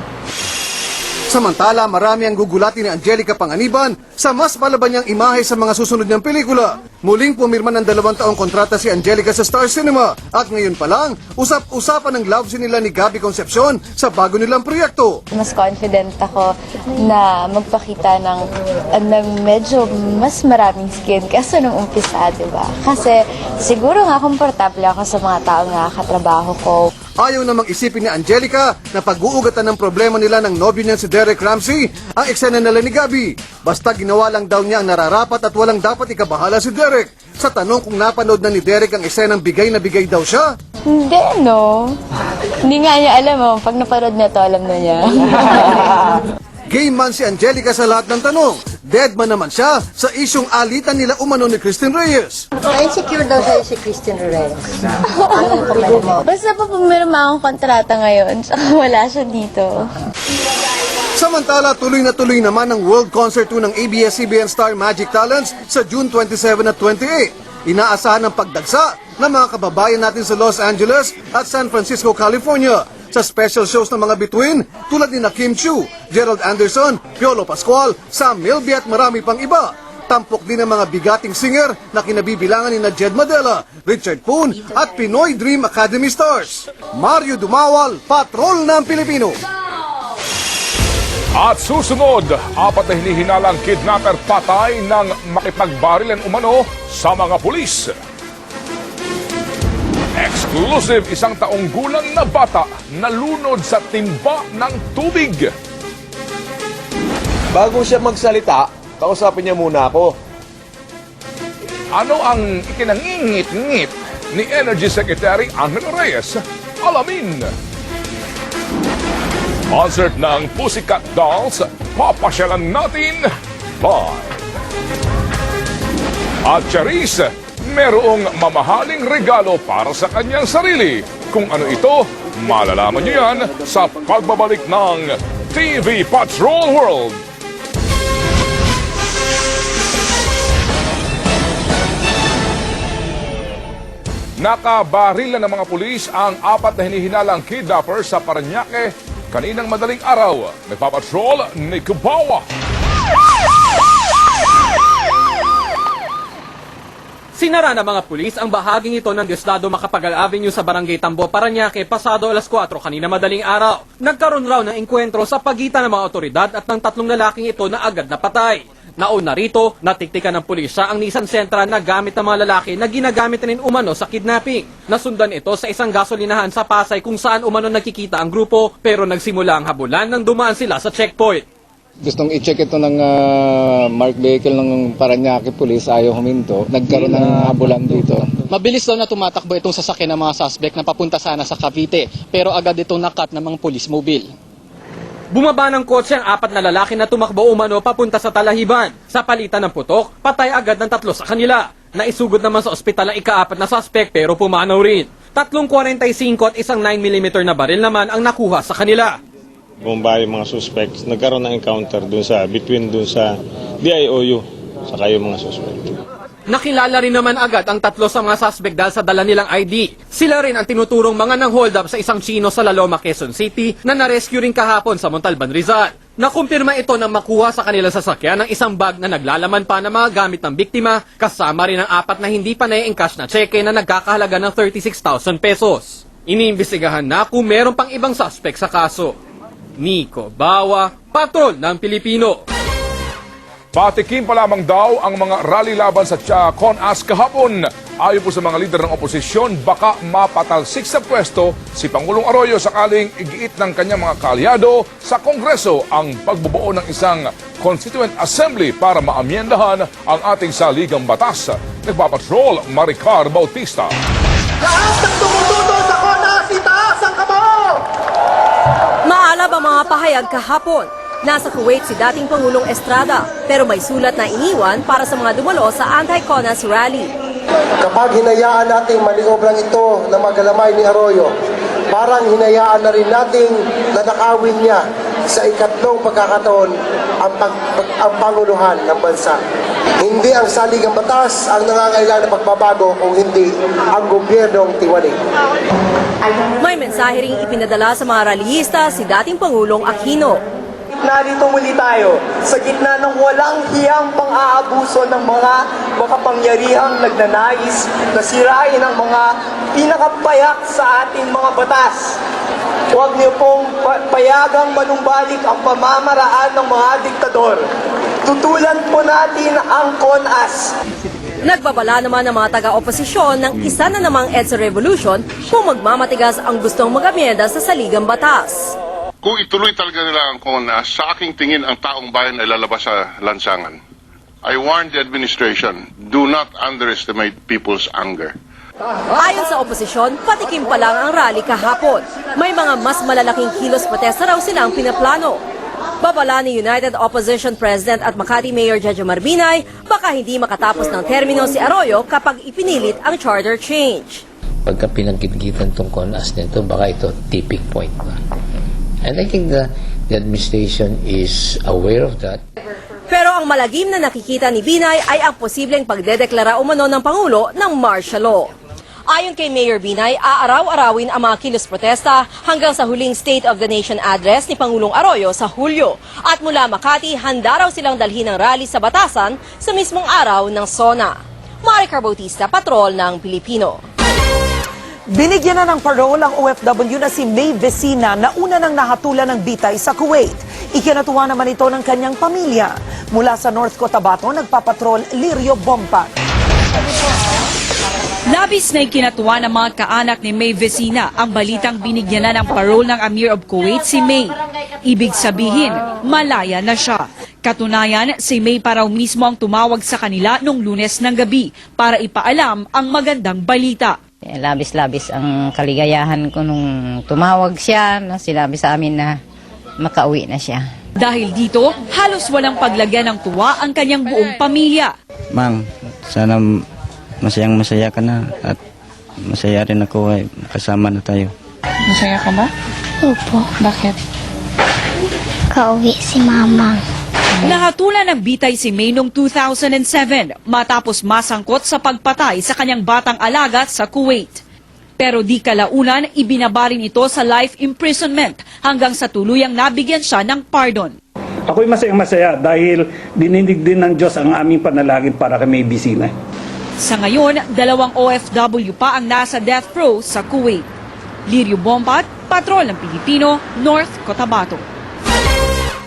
Samantala, marami ang gugulatin ni Angelica Panganiban sa mas palaban niyang imahe sa mga susunod niyang pelikula. Muling pumirma ng 2 taong kontrata si Angelica sa Star Cinema at ngayon pa lang, usap-usapan ng love scene nila ni Gabby Concepcion sa bago nilang proyekto. Mas confident ako na magpakita ng medyo mas maraming skin kaysa nung umpisa, di ba? Kasi siguro nga komportable ako sa mga taong nakakatrabaho ko. Ayaw namang isipin ni Angelica na pag-uugatan ng problema nila ng nobyo niyan si Derek Ramsey ang eksena nila ni Gabby. Basta ginawa lang daw niya ang nararapat at walang dapat ikabahala si Derek. Sa tanong kung napanood na ni Derek ang eksenang bigay na bigay daw siya. Hindi, no? Hindi nga niya alam, oh. Pag napanood na to, alam na niya. Game man si Angelica sa lahat ng tanong. Dead man naman siya sa isyong alitan nila umano ni Christine Reyes. Insecure daw sa'yo si Christine Reyes. Basta po pumirma akong kontrata ngayon, saka wala siya dito. Samantala, tuloy na tuloy naman ang World Concert 2 ng ABS-CBN Star Magic Talents sa June 27 at 28. Inaasahan ang pagdagsa ng mga kababayan natin sa Los Angeles at San Francisco, California sa special shows ng mga bituin tulad ni Kim Chiu, Gerald Anderson, Piolo Pascual, Sam Milby at marami pang iba. Tampok din ang mga bigating singer na kinabibilangan ni Jed Madela, Richard Poon at Pinoy Dream Academy stars. Mario Dumawal, Patrol ng Pilipino. At susunod, 4 na hinihinalang kidnapper patay ng makipagbarilan umano sa mga pulis. Exclusive, 1 taong gulang na bata nalunod sa timba ng tubig. Bago siya magsalita, kausapin niya muna ako. Ano ang ikinangingit-ngit ni Energy Secretary Angel Reyes? Alamin! Concert ng Pussycat Dolls, papasyalan natin live. At Charis, merong mamahaling regalo para sa kanyang sarili. Kung ano ito, malalaman niyo yan sa pagbabalik ng TV Patrol World. Nakabaril na ng mga pulis ang 4 na hinihinalang kidnapper sa Parañaque kaninang madaling araw. Nagpapatrol ni Kubawa. Sinara ng mga pulis ang bahaging ito ng Diosdado Macapagal Avenue sa Barangay Tambo, Parañaque, pasado alas 4 kanina madaling araw. Nagkaroon raw ng engkwentro sa pagitan ng mga otoridad at ng 3 lalaking ito na agad napatay. Nauna rito, natiktikan ng pulisya ang Nissan Sentra na gamit ng mga lalaki na ginagamit rin umano sa kidnapping. Nasundan ito sa isang gasolinahan sa Pasay kung saan umano nagkikita ang grupo pero nagsimula ang habulan nang dumaan sila sa checkpoint. Gustong i-check ito ng marked vehicle ng Parañaque Police, ayaw huminto. Nagkaroon ng habulan dito. Mabilis daw na tumatakbo itong sasakyan ng mga suspect na papunta sana sa Cavite, pero agad itong nakat ng mga police mobile. Bumaba ng kotse ang 4 na lalaki na tumakbo umano papunta sa Talahiban. Sa palitan ng putok, patay agad ng 3 sa kanila. Naisugod naman sa ospital ang ika-4 na suspect pero pumanaw rin. 3.45 at isang 9mm na baril naman ang nakuha sa kanila. Bumaba yung mga suspects, nagkaroon ng encounter between sa DIOU saka yung mga suspect. Nakilala rin naman agad ang 3 sa mga suspect dahil sa dala nilang ID. Sila rin ang tinuturong mga nang hold up sa isang Chino sa Laloma, Quezon City na na-rescue rin kahapon sa Montalban, Rizal. Nakumpirma ito nang makuha sa kanilang sasakyan ng isang bag na naglalaman pa ng mga gamit ng biktima, kasama rin ang 4 na hindi pa na-encash na cheque na nagkakahalaga ng 36,000 pesos. Iniimbestigahan na kung meron pang ibang suspect sa kaso. Nico Bawa, Patrol ng Pilipino. Patikim pa lamang daw ang mga rally laban sa CONAS kahapon. Ayon po sa mga lider ng oposisyon, baka mapatalsik sa pwesto si Pangulong Arroyo sakaling igiit ng kanyang mga kaalyado sa Kongreso ang pagbubuo ng isang Constituent Assembly para maamyendahan ang ating saligang batas. Nagpapatrol, Maricar Bautista. Lahat ng tumututo sa CONAS, itaas ang kamao! Maalab ang mga pahayag kahapon. Nasa Kuwait si dating Pangulong Estrada, pero may sulat na iniwan para sa mga dumalo sa anti-CONAS rally. Kapag hinayaan nating manioblang ito na magalamay ni Arroyo, parang hinayaan na rin nating nanakawin niya sa ikatlong pagkakataon ang panguluhan ng bansa. Hindi ang saligang batas ang nangangailangan ng pagbabago kung hindi ang gobyernong tiwaling. May mensahe ring ipinadala sa mga rallyista si dating Pangulong Aquino. Narito muli tayo sa gitna ng walang hiyang pang-aabuso ng mga makapangyarihang nagnanais na sirain ang mga pinakapayak sa ating mga batas. Huwag niyo pong payagang manumbalik ang pamamaraan ng mga diktador. Tutulan po natin ang CONAS. Nagbabala naman ng mga taga-oposisyon ng isa na namang EDSA Revolution kung magmamatigas ang gustong mag-amyenda sa saligang batas. Kung ituloy talaga nila ang CONAS, sa aking tingin ang taong bayan ay lalabas sa lansangan. I warn the administration, do not underestimate people's anger. Ayon sa oposisyon, patikim pa lang ang rally kahapon. May mga mas malalaking kilos protesta raw silang pinaplano. Babala ni United Opposition President at Makati Mayor Jojo Marbinay, baka hindi makatapos ng termino si Arroyo kapag ipinilit ang charter change. Pagka pinagkitgitan itong CONAS nito, baka ito tipping point na. And I think the administration is aware of that. Pero ang malagim na nakikita ni Binay ay ang posibleng pagdedeklara umano ng Pangulo ng martial law. Ayon kay Mayor Binay, aaraw-arawin ang mga kilos protesta hanggang sa huling State of the Nation address ni Pangulong Arroyo sa Hulyo. At mula Makati, handa raw silang dalhin ang rally sa Batasan sa mismong araw ng SONA. Maricar Bautista, Patrol ng Pilipino. Binigyan na ng parole ang OFW na si May Vecina na una nang nahatulan ng bitay sa Kuwait. Ikinatuwa naman ito ng kanyang pamilya. Mula sa North Cotabato, nagpapatrol Lirio Bompa. Labis na ikinatuwa ng mga kaanak ni May Vecina ang balitang binigyan na ng parole ng Amir of Kuwait si May. Ibig sabihin, malaya na siya. Katunayan, si May paraw mismo ang tumawag sa kanila noong Lunes ng gabi para ipaalam ang magandang balita. Labis-labis ang kaligayahan ko nung tumawag siya, sinabi sa amin na makauwi na siya. Dahil dito, halos walang paglagyan ng tuwa ang kanyang buong pamilya. Mang, sana masayang-masaya ka na at masaya rin ako ay kasama na tayo. Masaya ka ba? Opo. Bakit? Kauwi si Mama. Nahatulan ng bitay si May noong 2007 matapos masangkot sa pagpatay sa kanyang batang alaga sa Kuwait. Pero di kalaunan, ibinabarin ito sa life imprisonment hanggang sa tuluyang nabigyan siya ng pardon. Ako'y masayang-masaya dahil dininig din ng Diyos ang aming panalangin para kay May Vicina. Sa ngayon, 2 OFW pa ang nasa death row sa Kuwait. Lirio Bombat, Patrol ng Pilipino, North Cotabato.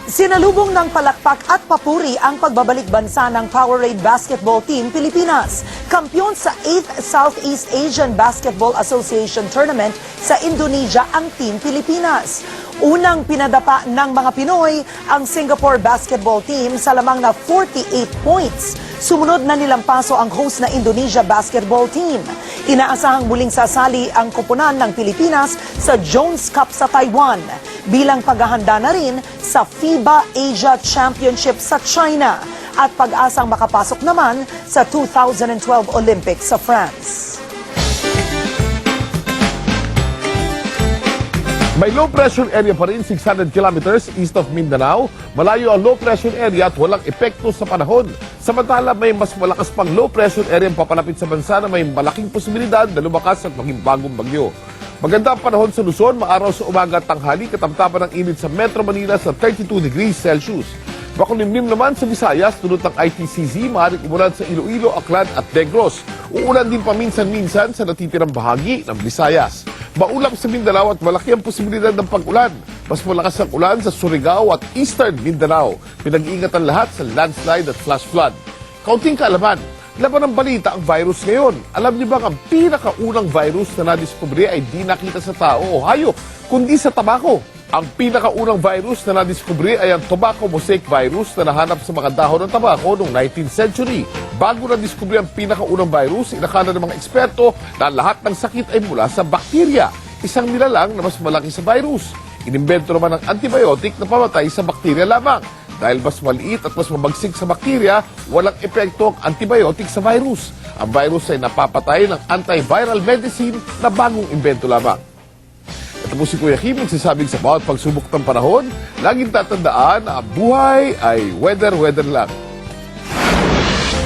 Sinalubong ng palakpak at papuri ang pagbabalik bansa ng Powerade Basketball Team Pilipinas. Kampiyon sa 8th Southeast Asian Basketball Association Tournament sa Indonesia ang Team Pilipinas. Unang pinadapa ng mga Pinoy ang Singapore Basketball Team sa lamang na 48 points. Sumunod na nilampaso ang host na Indonesia Basketball Team. Inaasahang muling sasali ang koponan ng Pilipinas sa Jones Cup sa Taiwan bilang paghahanda na rin sa FIBA Asia Championship sa China at pag-asang makapasok naman sa 2012 Olympics sa France. May low pressure area pa rin 600 kilometers east of Mindanao. Malayo ang low pressure area at walang epekto sa panahon. Samantala, may mas malakas pang low pressure area ang papalapit sa bansa na may malaking posibilidad na lumakas at maging bagong bagyo. Maganda ang panahon sa Luzon, maaraw sa umaga at tanghali, katamtaman ng init sa Metro Manila sa 32 degrees Celsius. Makulimlim naman sa Visayas, tulad ng ITCZ, maaaring umulan sa Iloilo, Aklan at Negros. Uulan din paminsan-minsan sa natitirang bahagi ng Visayas. Maulap sa Mindanao at malaki ang posibilidad ng pag-ulan. Mas malakas ang ulan sa Surigao at Eastern Mindanao. Pinag-iingatan lahat sa landslide at flash flood. Kaunting kaalaman, laban ng balita ang virus ngayon. Alam niyo bang ang pinakaunang virus na nadiskubre ay di nakita sa tao o hayop, kundi sa tabako? Ang pinakaunang virus na nadiskubre ay ang tobacco mosaic virus na nahanap sa mga dahon ng tabako noong 19th century. Bago nadiskubre ang pinakaunang virus, inakala ng mga eksperto na lahat ng sakit ay mula sa bakterya, isang nilalang na mas malaki sa virus. Inimbento naman ang antibiotic na pamatay sa bakterya lamang. Dahil mas maliit at mas mabagsik sa bakterya, walang epekto ang antibiotic sa virus. Ang virus ay napapatay ng antiviral medicine na bagong imbento lamang. Ito po si Kuya Kim, nagsasabing sa bawat pagsubok ng panahon, laging tatandaan na ang buhay ay weather lang.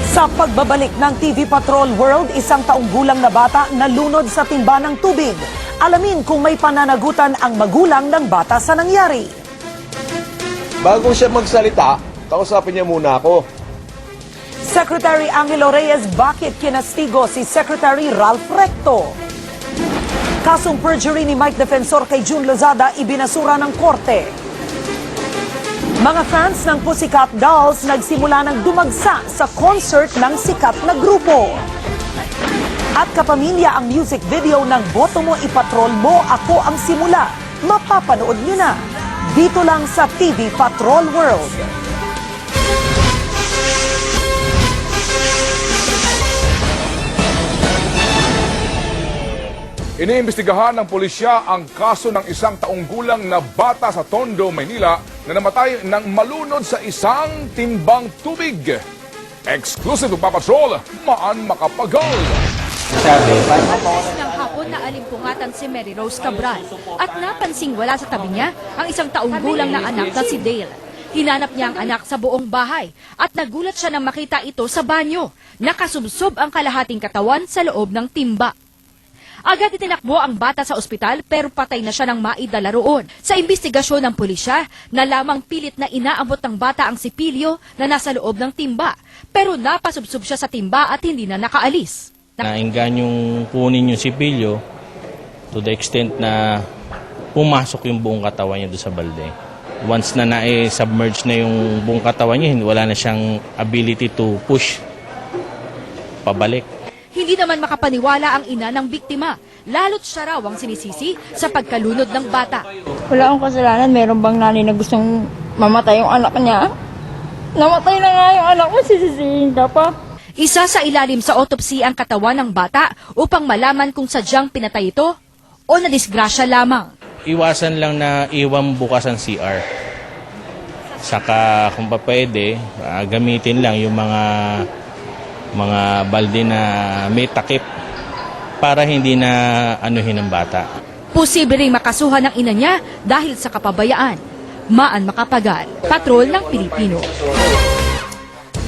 Sa pagbabalik ng TV Patrol World, isang taong gulang na bata nalunod sa timba ng tubig. Alamin kung may pananagutan ang magulang ng bata sa nangyari. Bago siya magsalita, kausapin niya muna ako. Secretary Angelo Reyes, bakit kinastigo si Secretary Ralph Recto? Kasong perjury ni Mike Defensor kay June Lozada ibinasura ng korte. Mga fans ng Pussycat Dolls nagsimula ng dumagsa sa concert ng sikat na grupo. At kapamilya ang music video ng Boto Mo Ipatrol Mo, Ako ang Simula. Mapapanood nyo na dito lang sa TV Patrol World. Iniimbestigahan ng pulisya ang kaso ng isang taong gulang na bata sa Tondo, Maynila na namatay nang malunod sa isang timbang tubig. Exclusive to Papatrol, Maan Makapagal. Ng hapon na alimpungatan si Mary Rose Cabral at napansing wala sa tabi niya ang isang taong gulang na anak na si Dale. Hinanap niya ang anak sa buong bahay at nagulat siya nang makita ito sa banyo. Nakasubsob ang kalahating katawan sa loob ng timba. Agad itinakbo ang bata sa ospital pero patay na siya nang maidala roon. Sa imbestigasyon ng pulisya, nalamang pilit na inaabot ng bata ang sipilyo na nasa loob ng timba. Pero napasubsob siya sa timba at hindi na nakaalis. Naingganyong kunin yung sipilyo to the extent na pumasok yung buong katawan niya doon sa balde. Once na na-submerge na yung buong katawan niya, wala na siyang ability to push pabalik. Hindi naman makapaniwala ang ina ng biktima. Lalo't siya raw ang sinisisi sa pagkalunod ng bata. Wala akong kasalanan. Meron bang nanay na gustong mamatay yung anak niya? Namatay na nga yung anak mo, sisisihin ka pa. Isa sa ilalim sa autopsy ang katawan ng bata upang malaman kung sadyang pinatay ito o nadisgrasya lamang. Iwasan lang na iwan bukas ang CR. Saka kung pa pwede, gamitin lang yung mga balde na may takip para hindi na anuhin ng bata. Posible ring makasuhan ng ina niya dahil sa kapabayaan. Maan Macapagal, Patrol ng Pilipino.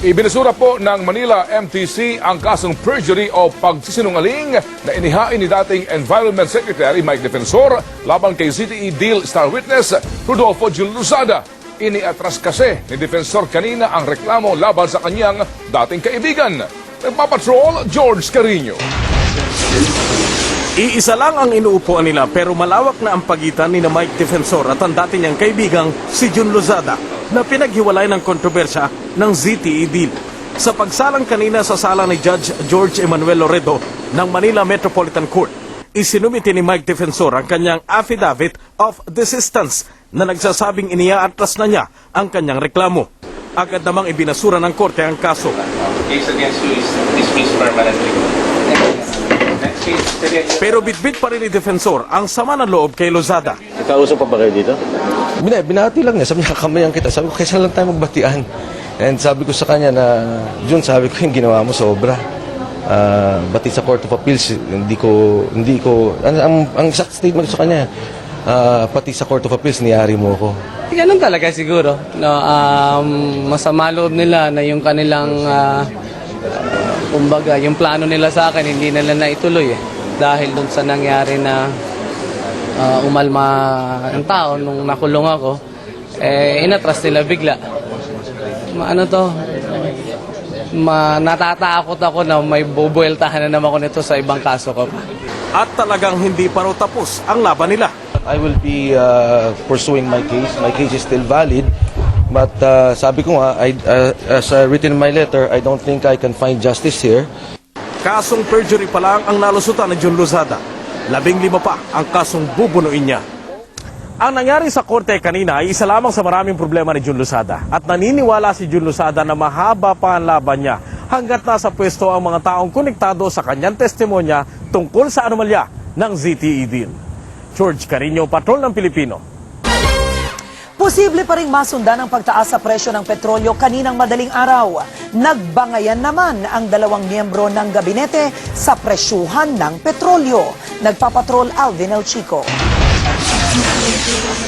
Ibinasura po ng Manila MTC ang kasong perjury o pagsisinungaling na inihain ni dating Environment Secretary Mike Defensor laban kay ZTE Deal Star Witness Rodolfo Jun Luzada. Iniatras kasi ni Defensor kanina ang reklamo laban sa kanyang dating kaibigan. Nagpapatrol, George Carino. Iisa lang ang inuupuan nila pero malawak na ang pagitan ni Mike Defensor at ang dati niyang kaibigang si Jun Lozada na pinaghiwalay ng kontrobersya ng ZTE deal. Sa pagsalang kanina sa sala ni Judge George Emmanuel Loredo ng Manila Metropolitan Court, isinumiti ni Mike Defensor ang kanyang affidavit of desistance na nagsasabing iniaatras na niya ang kanyang reklamo. Agad namang ibinasura ng korte ang kaso. Case against you is dismissed permanently. Pero bitbit pa rin ni Defensor ang sama ng loob kay Lozada. Nakausap pa ba kayo dito? Binati lang niya. Sabi niya, kamayan kita. Sabi ko, kaysa lang tayo magbatian. And sabi ko sa kanya na, Jun, sabi ko, yung ginawa mo sobra. Bati sa Court of Appeals, hindi ko, ang exact statement ko sa kanya, pati sa Court of Appeals, niyari mo ko. Ganun talaga siguro. No, masama loob nila na yung kanilang, kumbaga, yung plano nila sa akin, hindi nila naituloy eh. Dahil dun sa nangyari na umalma ang tao nung nakulong ako, inatras nila bigla. Natatakot ako na may bubueltahan na naman ako nito sa ibang kaso ko pa. At talagang hindi pa raw tapos ang laban nila. I will be pursuing my case. My case is still valid. But sabi ko nga, as written in my letter, I don't think I can find justice here. Kasong perjury pa lang ang nalusutan ni Jun Lozada. 15 pa ang kasong bubunuin niya. Ang nangyari sa korte kanina ay isa lamang sa maraming problema ni Jun Lozada. At naniniwala si Jun Lozada na mahaba pa ang laban niya hanggat nasa pwesto ang mga taong konektado sa kanyang testimonya tungkol sa anomalya ng ZTE deal. George Carino, Patrol ng Pilipino. Posible pa ring masundan ang pagtaas sa presyo ng petrolyo kaninang madaling araw. Nagbangayan naman ang 2 miyembro ng gabinete sa presyuhan ng petrolyo. Nagpapatrol Alvin El Chico.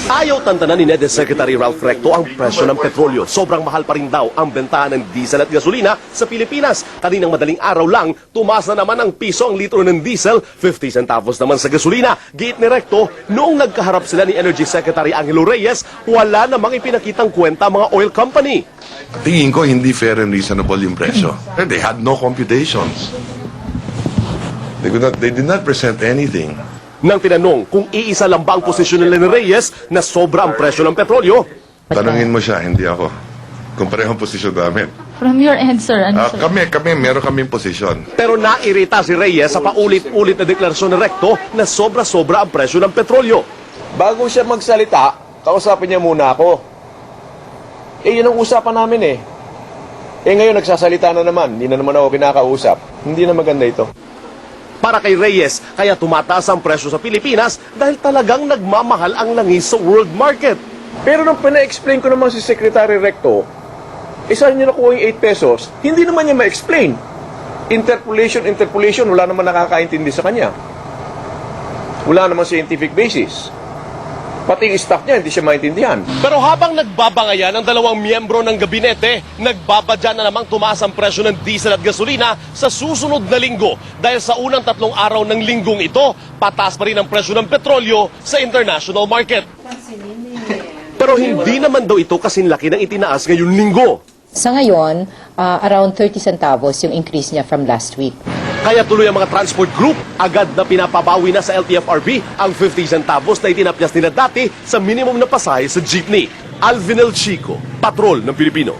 Ayaw tantanan ni NEDE Secretary Ralph Recto ang presyo ng petrolyo. Sobrang mahal pa rin daw ang bentahan ng diesel at gasolina sa Pilipinas. Kaninang madaling araw lang, tumaas na naman ang piso ang litro ng diesel, 50 centavos naman sa gasolina. Giit ni Recto, noong nagkaharap sila ni Energy Secretary Angelo Reyes, wala namang ipinakitang kwenta mga oil company. Tingin ko hindi fair and reasonable yung presyo. They had no computations. They did not present anything. Nang tinanong kung iisa lang ba ang posisyon nila ni Reyes na sobra ang presyo ng petrolyo. Tanungin mo siya, hindi ako. Kung pareho ang posisyon namin. From your end, sir, ano sir? Meron kaming posisyon. Pero nairita si Reyes sa paulit-ulit na deklarasyon ni Recto na sobra-sobra ang presyo ng petrolyo. Bago siya magsalita, kausapin niya muna ako. Yun ang usapan namin eh. Ngayon nagsasalita na naman, hindi na naman ako kinakausap. Hindi na maganda ito. Para kay Reyes, kaya tumataas ang presyo sa Pilipinas dahil talagang nagmamahal ang langis sa world market. Pero nung pina-explain ko naman si Secretary Recto, saan niya nakuha yung 8 pesos, hindi naman niya ma-explain. Interpolation, wala naman nakakaintindi sa kanya. Wala naman scientific basis. Pati yung stock niya, hindi siya maintindihan. Pero habang nagbabangayan ang 2 miyembro ng gabinete, nagbabadya na namang tumaas ang presyo ng diesel at gasolina sa susunod na linggo. Dahil sa unang 3 araw ng linggong ito, pataas pa rin ang presyo ng petrolyo sa international market. Pero hindi naman daw ito kasinlaki ng itinaas ngayong linggo. Sa ngayon, around 30 centavos yung increase niya from last week. Kaya tuloy ang mga transport group, agad na pinapabawi na sa LTFRB ang 50 centavos na itinapyas nila dati sa minimum na pasahe sa jeepney. Alvin El Chico, Patrol ng Pilipino.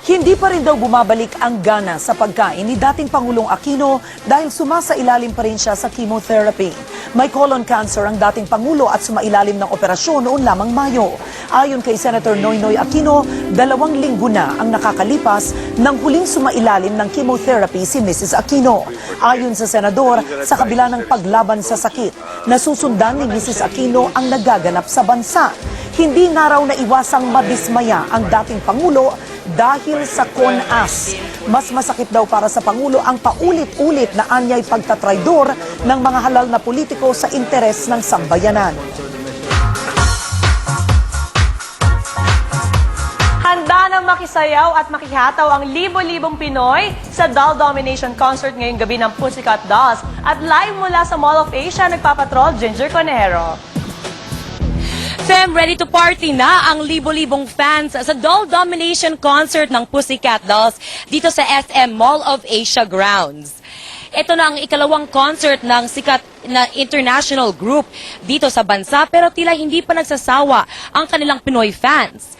Hindi pa rin daw bumabalik ang gana sa pagkain ni dating Pangulong Aquino dahil sumasailalim pa rin siya sa chemotherapy. May colon cancer ang dating Pangulo at sumailalim ng operasyon noon lamang Mayo. Ayon kay Senator Noynoy Aquino, 2 linggo na ang nakakalipas nang huling sumailalim ng chemotherapy si Mrs. Aquino. Ayon sa Senador, sa kabila ng paglaban sa sakit, nasusundan ni Mrs. Aquino ang nagaganap sa bansa. Hindi na raw naiwasang madismaya ang dating Pangulo dahil sa CONAS. Mas masakit daw para sa Pangulo ang paulit-ulit na anyay pagtatraidor ng mga halal na politiko sa interes ng sambayanan. masayaw at makihataw ang libo-libong Pinoy sa Doll Domination Concert ngayong gabi ng Pussycat Dolls. At live mula sa Mall of Asia, nagpapatrol Ginger Conejero. Fem, ready to party na ang libo-libong fans sa Doll Domination Concert ng Pussycat Dolls dito sa SM Mall of Asia grounds. Ito na ang ikalawang concert ng sikat na international group dito sa bansa pero tila hindi pa nagsasawa ang kanilang Pinoy fans.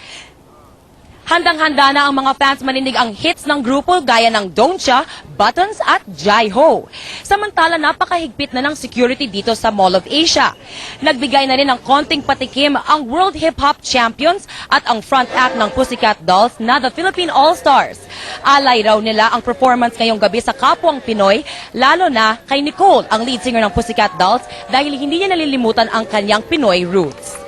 Handang-handa na ang mga fans maninig ang hits ng grupo gaya ng Don't Ya, Buttons at Jai Ho. Samantala, napakahigpit na ng security dito sa Mall of Asia. Nagbigay na rin ng konting patikim ang World Hip Hop Champions at ang front act ng Pussycat Dolls na The Philippine All-Stars. Alay raw nila ang performance ngayong gabi sa kapwang Pinoy, lalo na kay Nicole, ang lead singer ng Pussycat Dolls, dahil hindi niya nalilimutan ang kanyang Pinoy roots.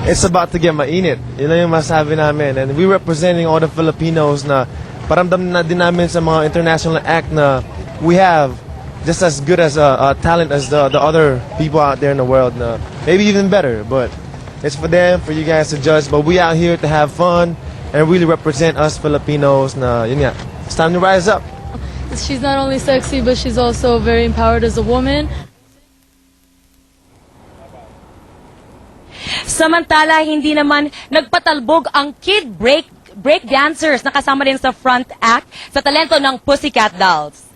It's about to get mainit. Yun lang yung masabi namin. And we representing all the Filipinos na paramdam na din namin sa mga international act na we have just as good as a talent as the other people out there in the world. Na maybe even better, but it's for them, for you guys to judge. But we out here to have fun and really represent us Filipinos na yun nga. It's time to rise up. She's not only sexy, but she's also very empowered as a woman. Samantala, hindi naman nagpatalbog ang kid break dancers na kasama rin sa front act sa talento ng Pussycat Dolls.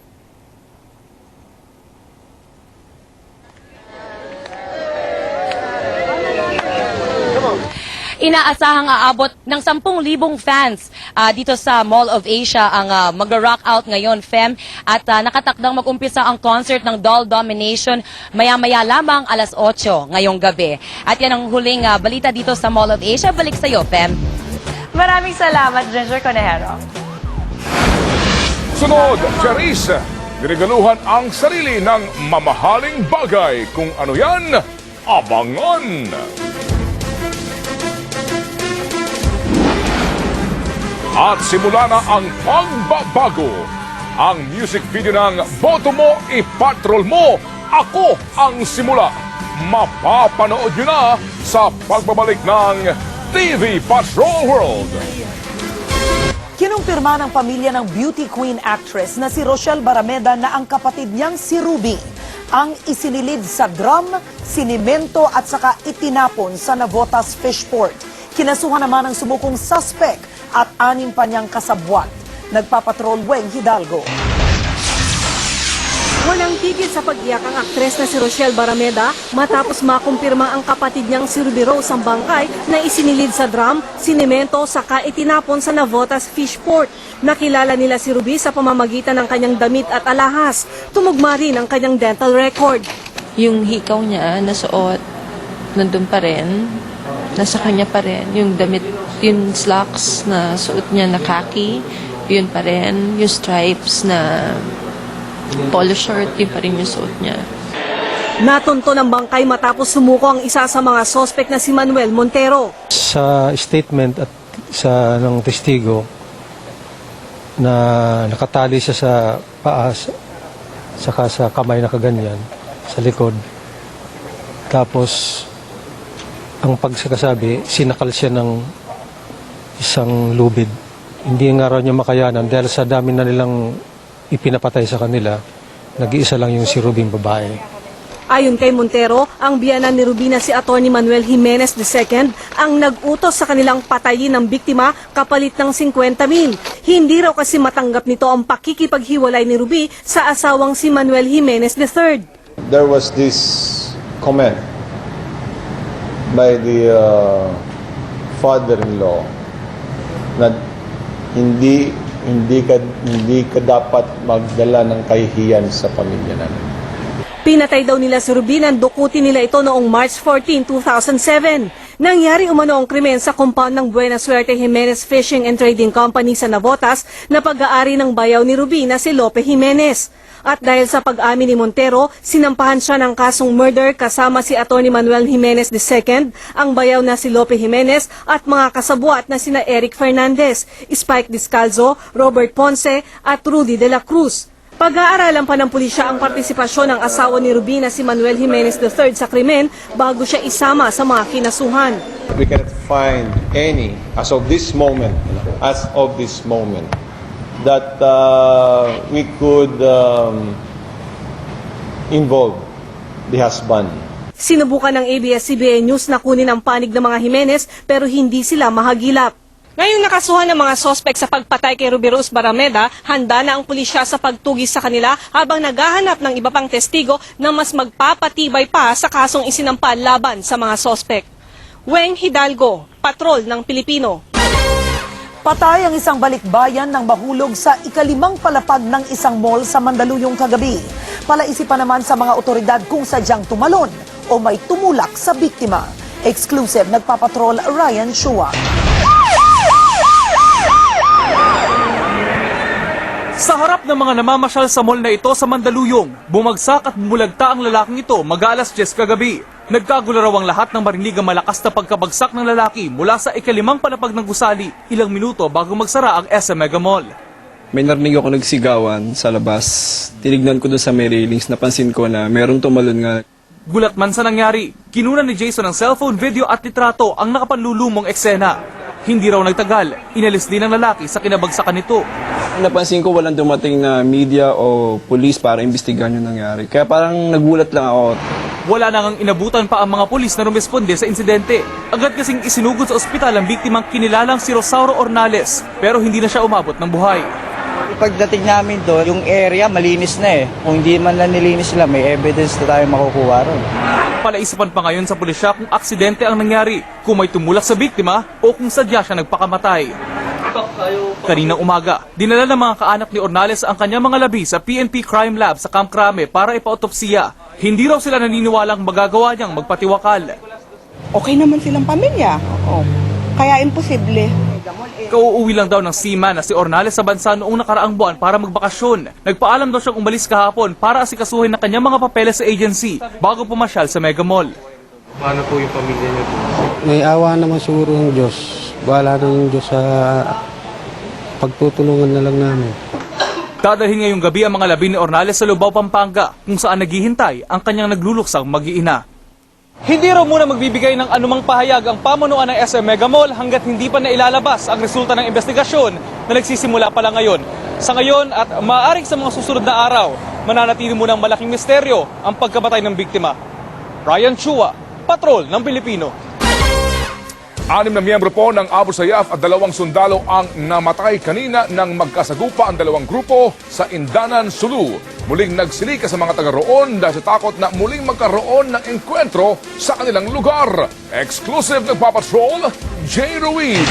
Inaasahang aabot ng 10,000 fans dito sa Mall of Asia ang mag-rock out ngayon, Fem. At nakatakdang mag-umpisa ang concert ng Doll Domination maya-maya lamang 8:00 ngayong gabi. At yan ang huling balita dito sa Mall of Asia. Balik sa iyo, Fem. Maraming salamat, Ginger Conejero. Sunod, Charisse, niregaluhan ang sarili ng mamahaling bagay. Kung ano yan, abangan! At simula na ang pagbabago. Ang music video ng Boto Mo, Ipatrol Mo, Ako ang Simula. Mapapanood nyo na sa pagbabalik ng TV Patrol World. Kinumpirma ng pamilya ng beauty queen actress na si Rochelle Barameda na ang kapatid niyang si Ruby ang isinilid sa drum, sinimento at saka itinapon sa Navotas Fishport. Kinasuhan naman ang sumukong suspect at 6 pa niyang kasabwat. Nagpapatrol Weng Hidalgo. Walang tigil sa pag-iyak ang aktres na si Rochelle Barameda matapos makumpirma ang kapatid niyang si Ruby Rose ang bangkay na isinilid sa drum, sinemento, saka itinapon sa Navotas Fishport. Nakilala nila si Ruby sa pamamagitan ng kanyang damit at alahas. Tumugma rin ang kanyang dental record. Yung hikaw niya nasuot, nandun pa rin. Nasa kanya pa rin. Yung damit, yung slacks na suot niya na khaki, yun pa rin. Yung stripes na polo shirt, yun pa rin yung suot niya. Natunto ng bangkay matapos sumuko ang isa sa mga sospek na si Manuel Montero. Sa statement at sa ng testigo na nakatali siya sa paa, saka sa kamay na kaganyan, sa likod. Tapos, ang pagsasabi, sinakal siya ng isang lubid. Hindi nga raw niya makayanan dahil sa dami na nilang ipinapatay sa kanila, nag-iisa lang yung si Rubing babae. Ayon kay Montero, ang biyanan ni Ruby na si Atty. Manuel Jimenez II ang nag-utos sa kanilang patayin ng biktima kapalit ng 50,000. Hindi raw kasi matanggap nito ang pakikipaghiwalay ni Ruby sa asawang si Manuel Jimenez III. There was this comment by the father-in-law na hindi ka dapat magdala ng kahihiyan sa pamilya namin. Pinatay daw nila si Ruby nang dukutin nila ito noong March 14, 2007. Nangyari umano ang krimen sa compound ng Buena Suerte Jimenez Fishing and Trading Company sa Navotas na pag-aari ng bayaw ni Ruby na si Lope Jimenez. At dahil sa pag-amin ni Montero, sinampahan siya ng kasong murder kasama si Atty. Manuel Jimenez II, ang bayaw na si Lope Jimenez at mga kasabwat na sina Eric Fernandez, Spike Descalzo, Robert Ponce at Rudy de la Cruz. Pag-aaralan pa ng pulisya ang partisipasyon ng asawa ni Rubina si Manuel Jimenez III sa krimen bago siya isama sa mga kinasuhan. We cannot find any, as of this moment, that we could involve the husband. Sinubukan ng ABS-CBN News na kunin ang panig ng mga Jimenez pero hindi sila mahagilap. Ngayong nakasuhan ng mga sospek sa pagpatay kay Ruby Rose Barameda, handa na ang pulisya sa pagtugis sa kanila habang naghahanap ng iba pang testigo na mas magpapatibay pa sa kasong isinampa laban sa mga sospek. Weng Hidalgo, Patrol ng Pilipino. Patay ang isang balikbayan ng mahulog sa ikalimang palapag ng isang mall sa Mandaluyong kagabi. Palaisipan naman sa mga otoridad kung sadyang tumalon o may tumulak sa biktima. Exclusive, nagpapatrol Ryan Chua. Sa harap ng mga namamasyal sa mall na ito sa Mandaluyong, bumagsak at bumulagta ang lalaking ito mag-alas 10 kagabi. Nagkagulo raw ang lahat ng marinig ang malakas na pagkabagsak ng lalaki mula sa ikalimang palapag ng gusali ilang minuto bago magsara ang SM Mega Mall. May narinig ako nagsigawan sa labas. Tinignan ko doon sa may railings, napansin ko na merong tumalon nga. Gulat man sa nangyari, kinunan ni Jason ng cellphone video at litrato ang nakapanlulumong eksena. Hindi raw nagtagal, inalis din ng lalaki sa kinabagsakan nito. Napansin ko walang dumating na media o police para imbestigahan yung nangyari. Kaya parang nagulat lang ako. Wala nang inabutan pa ang mga pulis na rumisponde sa insidente. Agad kasing isinugod sa ospital ang biktimang kinilalang si Rosauro Ornales, pero hindi na siya umabot ng buhay. Pagdating namin doon, yung area malinis na eh. Kung hindi man na nilinis sila, may evidence na tayo makukuha ron. Palaisipan pa ngayon sa pulisya kung aksidente ang nangyari, kung may tumulak sa biktima o kung sadya siya nagpakamatay. Kaninang umaga, dinala ng mga kaanak ni Ornales ang kanyang mga labi sa PNP Crime Lab sa Camp Crame para ipaotopsiya. Hindi raw sila naniniwalang magagawa niyang magpatiwakal. Okay naman silang pamilya. Oo. Kaya imposible. Kauuwi lang daw ng seaman na si Ornales sa bansa noong nakaraang buwan para magbakasyon. Nagpaalam daw siyang umalis kahapon para asikasuhin ng kanyang mga papeles sa agency bago pumasyal sa Mega Mall. Paano po yung pamilya niyo? May awa naman siguro ng Diyos. Bahala na yung Diyos sa pagtutulungan na lang namin. Dadalhin ngayong gabi ang mga labi ni Ornales sa Lubao, Pampanga, kung saan naghihintay ang kanyang nagluluksang mag-iina. Hindi raw muna magbibigay ng anumang pahayag ang pamunuan ng SM Mega Mall hanggat hindi pa nailalabas ang resulta ng investigasyon na nagsisimula pa lang ngayon. Sa ngayon at maaaring sa mga susunod na araw, mananatili munang malaking misteryo ang pagkamatay ng biktima. Ryan Chua, Patrol ng Pilipino. 6 na miyembro po ng Abu Sayyaf at 2 sundalo ang namatay kanina nang magkasagupa ang 2 grupo sa Indanan, Sulu. Muling nagsilika sa mga taga roon dahil sa takot na muling magkaroon ng engkwentro sa kanilang lugar. Exclusive nagpapatrol, Jay Ruiz.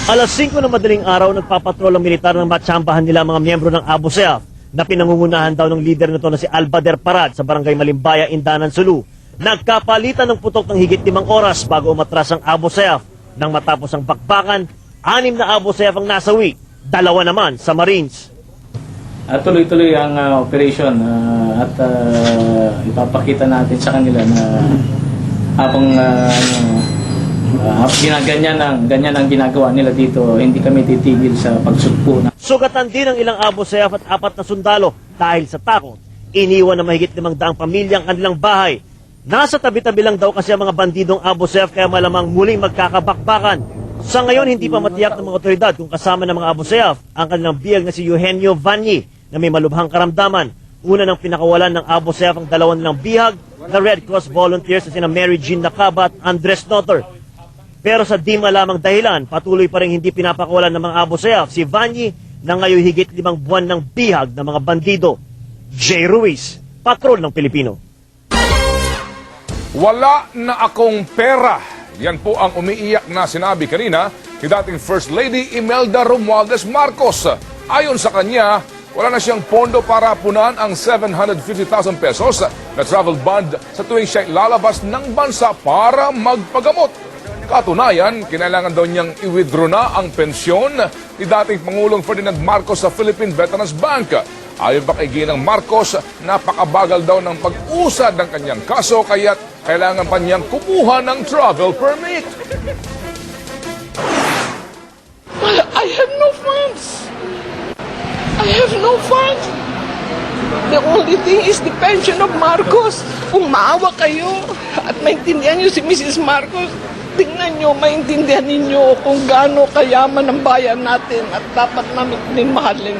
Alas 5 ng madaling araw, nagpapatrol ang militar ng matsambahan nila mga miyembro ng Abu Sayyaf na pinangungunahan daw ng leader nito na si Albader Parad sa barangay Malimbaya, Indanan, Sulu. Nagkapalitan ng putok ng higit 5 oras bago umatras ang Abu Sayyaf. Nang matapos ang bakbakan, 6 na Abu Sayyaf ang nasawi, 2 naman sa Marines. Tuloy-tuloy ang operation at ipapakita natin sa kanila na habang ganyan ang ginagawa nila dito, hindi kami titigil sa pagsugpo. Sugatan din ang ilang Abu Sayyaf at 4 na sundalo dahil sa takot. Iniwan na mahigit 500 pamilya ang kanilang bahay. Nasa tabi-tabi lang daw kasi ang mga bandidong Abu Sayyaf kaya malamang muling magkakabakbakan. Sa ngayon, hindi pa matiyak ng mga otoridad kung kasama ng mga Abu Sayyaf ang kanilang biyag na si Eugenio Vanyi na may malubhang karamdaman. Una nang pinakawalan ng Abu Sayyaf ang 2 nilang bihag na Red Cross volunteers na sina Mary Jean Nakaba at Andres Notter. Pero sa di malamang dahilan, patuloy pa rin hindi pinapakawalan ng mga Abu Sayyaf si Vanyi na ngayon higit 5 buwan ng bihag ng mga bandido. Jay Ruiz, Patrol ng Pilipino. Wala na akong pera. Yan po ang umiiyak na sinabi kanina ni dating First Lady Imelda Romualdez Marcos. Ayon sa kanya, wala na siyang pondo para punan ang 750,000 pesos na travel bond sa tuwing siya lalabas ng bansa para magpagamot. Katunayan, kinailangan daw niyang i-withdraw na ang pensyon ni dating Pangulong Ferdinand Marcos sa Philippine Veterans Bank. Ayon pa kay Ginang Marcos, napakabagal daw ng pag-usad ng kanyang kaso kaya kailangan pa niyang kumuha ng travel permit. I had no funds. I have no funds. The only thing is the pension of Marcos. Kung maawa kayo at maintindihan niyo si Mrs. Marcos, tingnan niyo, maintindihan ninyo kung gaano kayaman ang bayan natin at dapat namin din mahalin.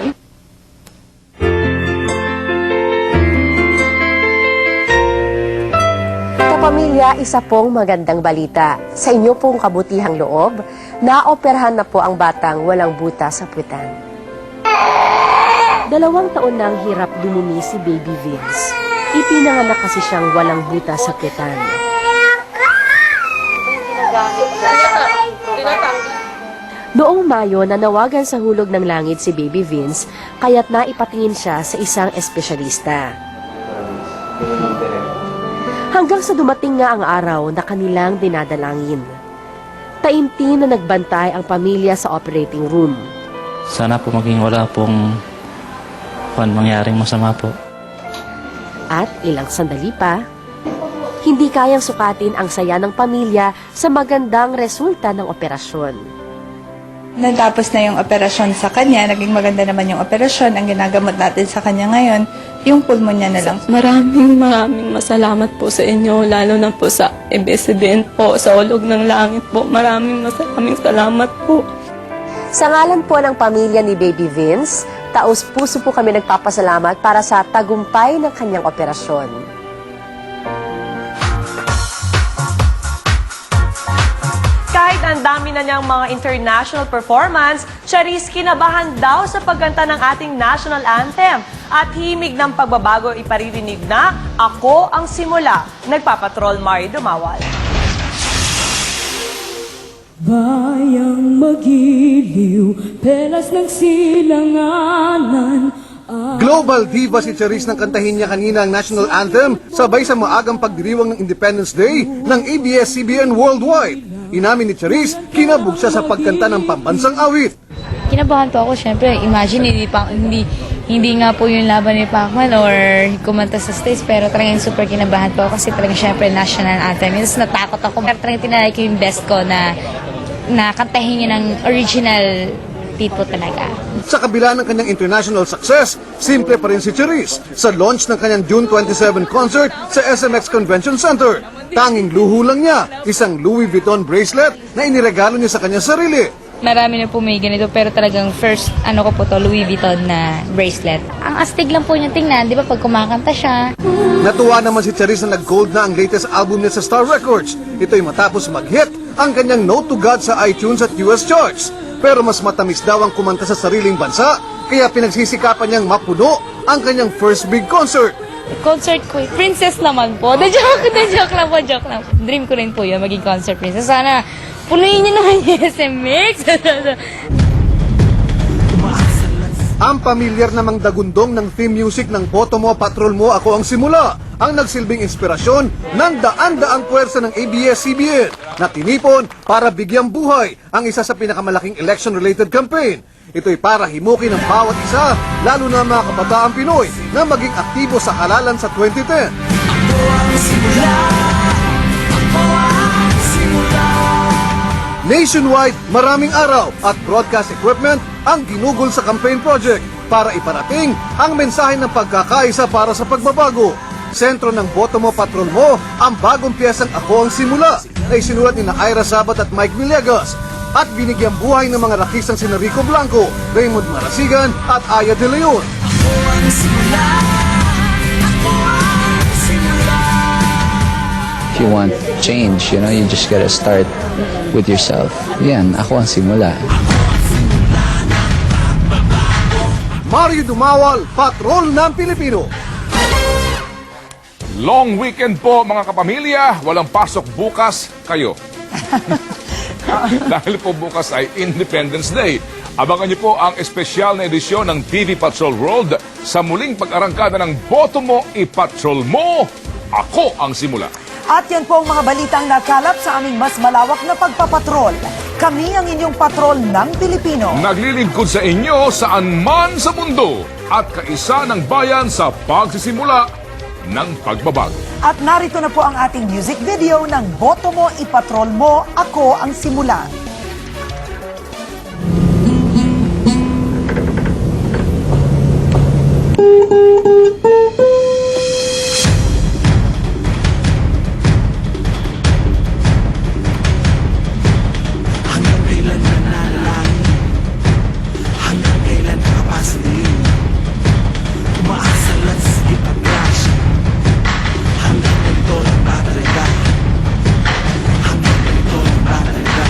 Kapamilya, isa pong magandang balita. Sa inyo pong kabutihang loob, naoperahan na po ang batang walang buta sa puwetan. 2 taon na ang hirap dumumi si Baby Vince. Ipinanganak kasi siyang walang buta sa puwetan. Noong Mayo, nanawagan sa hulog ng langit si Baby Vince, kaya't naipatingin siya sa isang espesyalista. Hanggang sa dumating nga ang araw na kanilang dinadalangin. Taimtim na nagbantay ang pamilya sa operating room. Sana po maging wala pong mangyaring masama po. At ilang sandali pa, hindi kayang sukatin ang saya ng pamilya sa magandang resulta ng operasyon. Natapos na yung operasyon sa kanya, naging maganda naman yung operasyon. Ang ginagamot natin sa kanya ngayon, yung pulmonya na lang. Maraming masalamat po sa inyo, lalo na po sa ABS-CBN po, sa Hulog ng Langit po. Maraming salamat po. Sa ngalan po ng pamilya ni Baby Vince, taos-puso po kami nagpapasalamat para sa tagumpay ng kanyang operasyon. Kahit ang dami na niyang mga international performance, Charis, kinabahan daw sa pagkanta ng ating national anthem. At himig ng pagbabago iparirinig na, Ako ang Simula. Nagpapatrol Mari Dumawal. Bayang magiliw, pelas ng silanganan. Global diva si Charis nang kantahin niya kanina ang national anthem sabay sa maagang pagdiriwang ng Independence Day ng ABS-CBN Worldwide. Inamin ni Charis, kinabog siya sa pagkanta ng pambansang awit. Kinabahan po ako, syempre. Imagine, hindi nga po yung laban ni Pacman or kumanta sa stage, pero talagang super kinabahan po ako kasi talagang syempre national anthem. Tapos natakot ako. Pero talagang tinalay ko yung best ko na kantahin niya ng original tipo talaga. Sa kabila ng kanyang international success, simple pa rin si Charis sa launch ng kanyang June 27 concert sa SMX Convention Center. Tanging luho lang niya, isang Louis Vuitton bracelet na iniregalo niya sa kanyang sarili. Marami na po may ganito, pero talagang first, ko po to, Louis Vuitton na bracelet. Ang astig lang po niya tingnan, di ba, pag kumakanta siya. Natuwa naman si Charis na nag-gold na ang latest album niya sa Star Records. Ito'y matapos mag-hit ang kanyang Note to God sa iTunes at US charts. Pero mas matamis daw ang kumanta sa sariling bansa, kaya pinagsisikapan niyang mapuno ang kanyang first big concert. Concert ko, princess naman po. Joke lang. Dream ko rin po yun, maging concert princess. Sana, punuin niyo naman yung SMX. Ang pamilyar namang dagundong ng theme music ng Boto Mo, Patrol Mo, Ako ang Simula ang nagsilbing inspirasyon ng daan-daang puwersa ng ABS-CBN na tinipon para bigyang buhay ang isa sa pinakamalaking election-related campaign. Ito'y para himukin ng bawat isa, lalo na mga kabataang Pinoy, na maging aktibo sa halalan sa 2010. Nationwide, maraming araw at broadcast equipment ang ginugol sa campaign project para iparating ang mensahe ng pagkakaisa para sa pagbabago. Sentro ng Boto Mo, Patrol Mo, ang bagong piyesang Ako ang Simula na isinulat ni Ira Sabat at Mike Villegas at binigyang buhay ng mga rakisang sina Rico Blanco, Raymond Marasigan at Aya De Leon. If you want change, you just gotta start with yourself. Yan, Ako ang Simula. Mario Dumawal, Patrol ng Pilipino. Long weekend po mga kapamilya, walang pasok bukas kayo. Dahil po bukas ay Independence Day. Abangan niyo po ang espesyal na edisyon ng TV Patrol World sa muling pag-arangkada ng Boto Mo, Ipatrol Mo, Ako ang Simula. At yan po ang mga balitang nakalap sa aming mas malawak na pagpapatrol. Kami ang inyong patrol ng Pilipino. Naglilingkod sa inyo saan man sa mundo at kaisa ng bayan sa pagsisimula ng pagbabago. At narito na po ang ating music video ng Boto Mo, Ipatrol Mo, Ako ang Simula. Hanggang kailan nananalangin? Hanggang kailan nakapasaliw? Umaasa lang sa ipag-crash. Hanggang ganito lang ba talaga? Hanggang ganito lang ba talaga?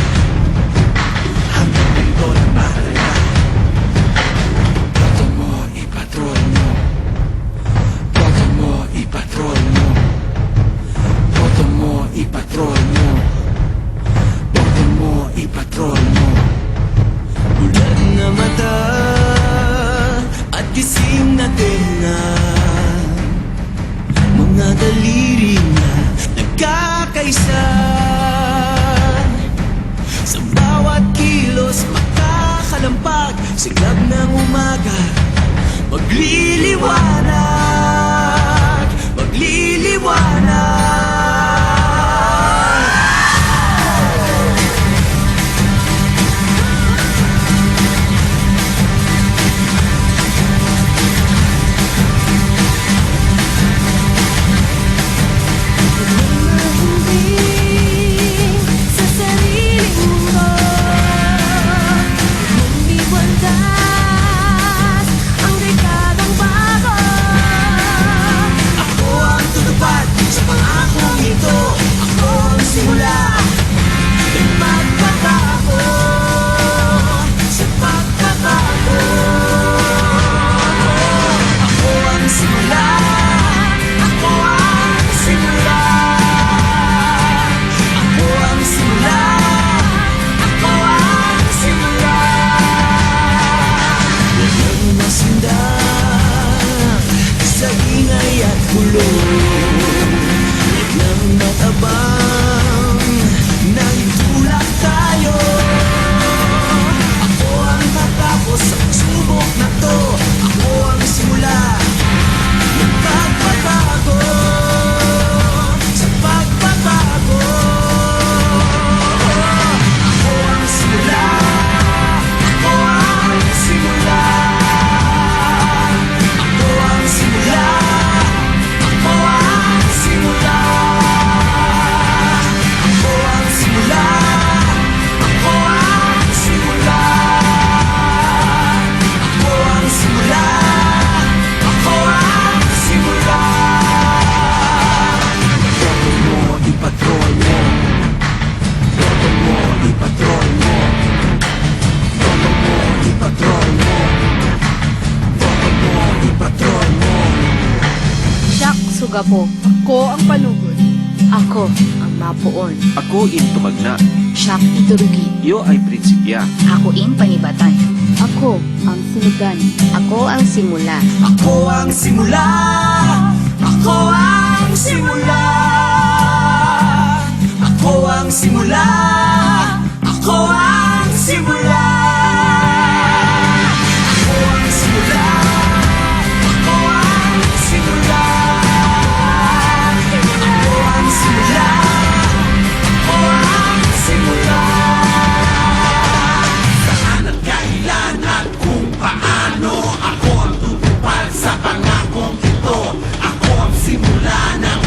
Hanggang ganito lang ba talaga? Boto mo, ipatrol mo. Boto mo, ipatrol mo. Boto mo, ipatrol mo. Boto mo, ipatrol mo. Bulag na mata at gising na tenga, mga daliri na nagkakaisa. Sa bawat kilos makakalampag, siglab ng umaga magliliwanag, magliliwanag. Sa sariling mundo, hindi walas ang dekadang bago. Ako ang tutupad sa pangakong ito. Ako ang simula ng pagbabago, sa pagbabago. Ako ang simula. Ako ang simula. Ako ang simula. Ako ang simula. Walang masinda sa ingay at gulo. Huwag nang matabang nang itulak tayo. Ako ang tatapos sa pagsubok na to. Ako ang simula ng pagbabago, sa pagbabago. Ako ang simula. Ako ang simula. Ako ang simula. Ako ang simula. Ako ang simula. Ako ang simula. Ako ang simula. Ako ang simula. Boto mo, ipatrol mo. Boto mo, ipatrol mo. Boto mo, ipatrol mo. Boto mo, ipatrol mo. Jack Sugapo. Ako ang panugod. Ako ang mapuon. Ako in tumagna. Siak iturugi. Iyo ay prinsipya. Ako in panibatan. Ako ang sinugan. Ako ang simula. Ako ang simula. Ako ang simula. Ako ang simula. Ako ang simula. Ako ang simula. Ako ang simula. Ako ang simula. Ako ang simula. Saan at kailan at kung paano ako ang tutupad sa pangakong ito. Ako ang simula ng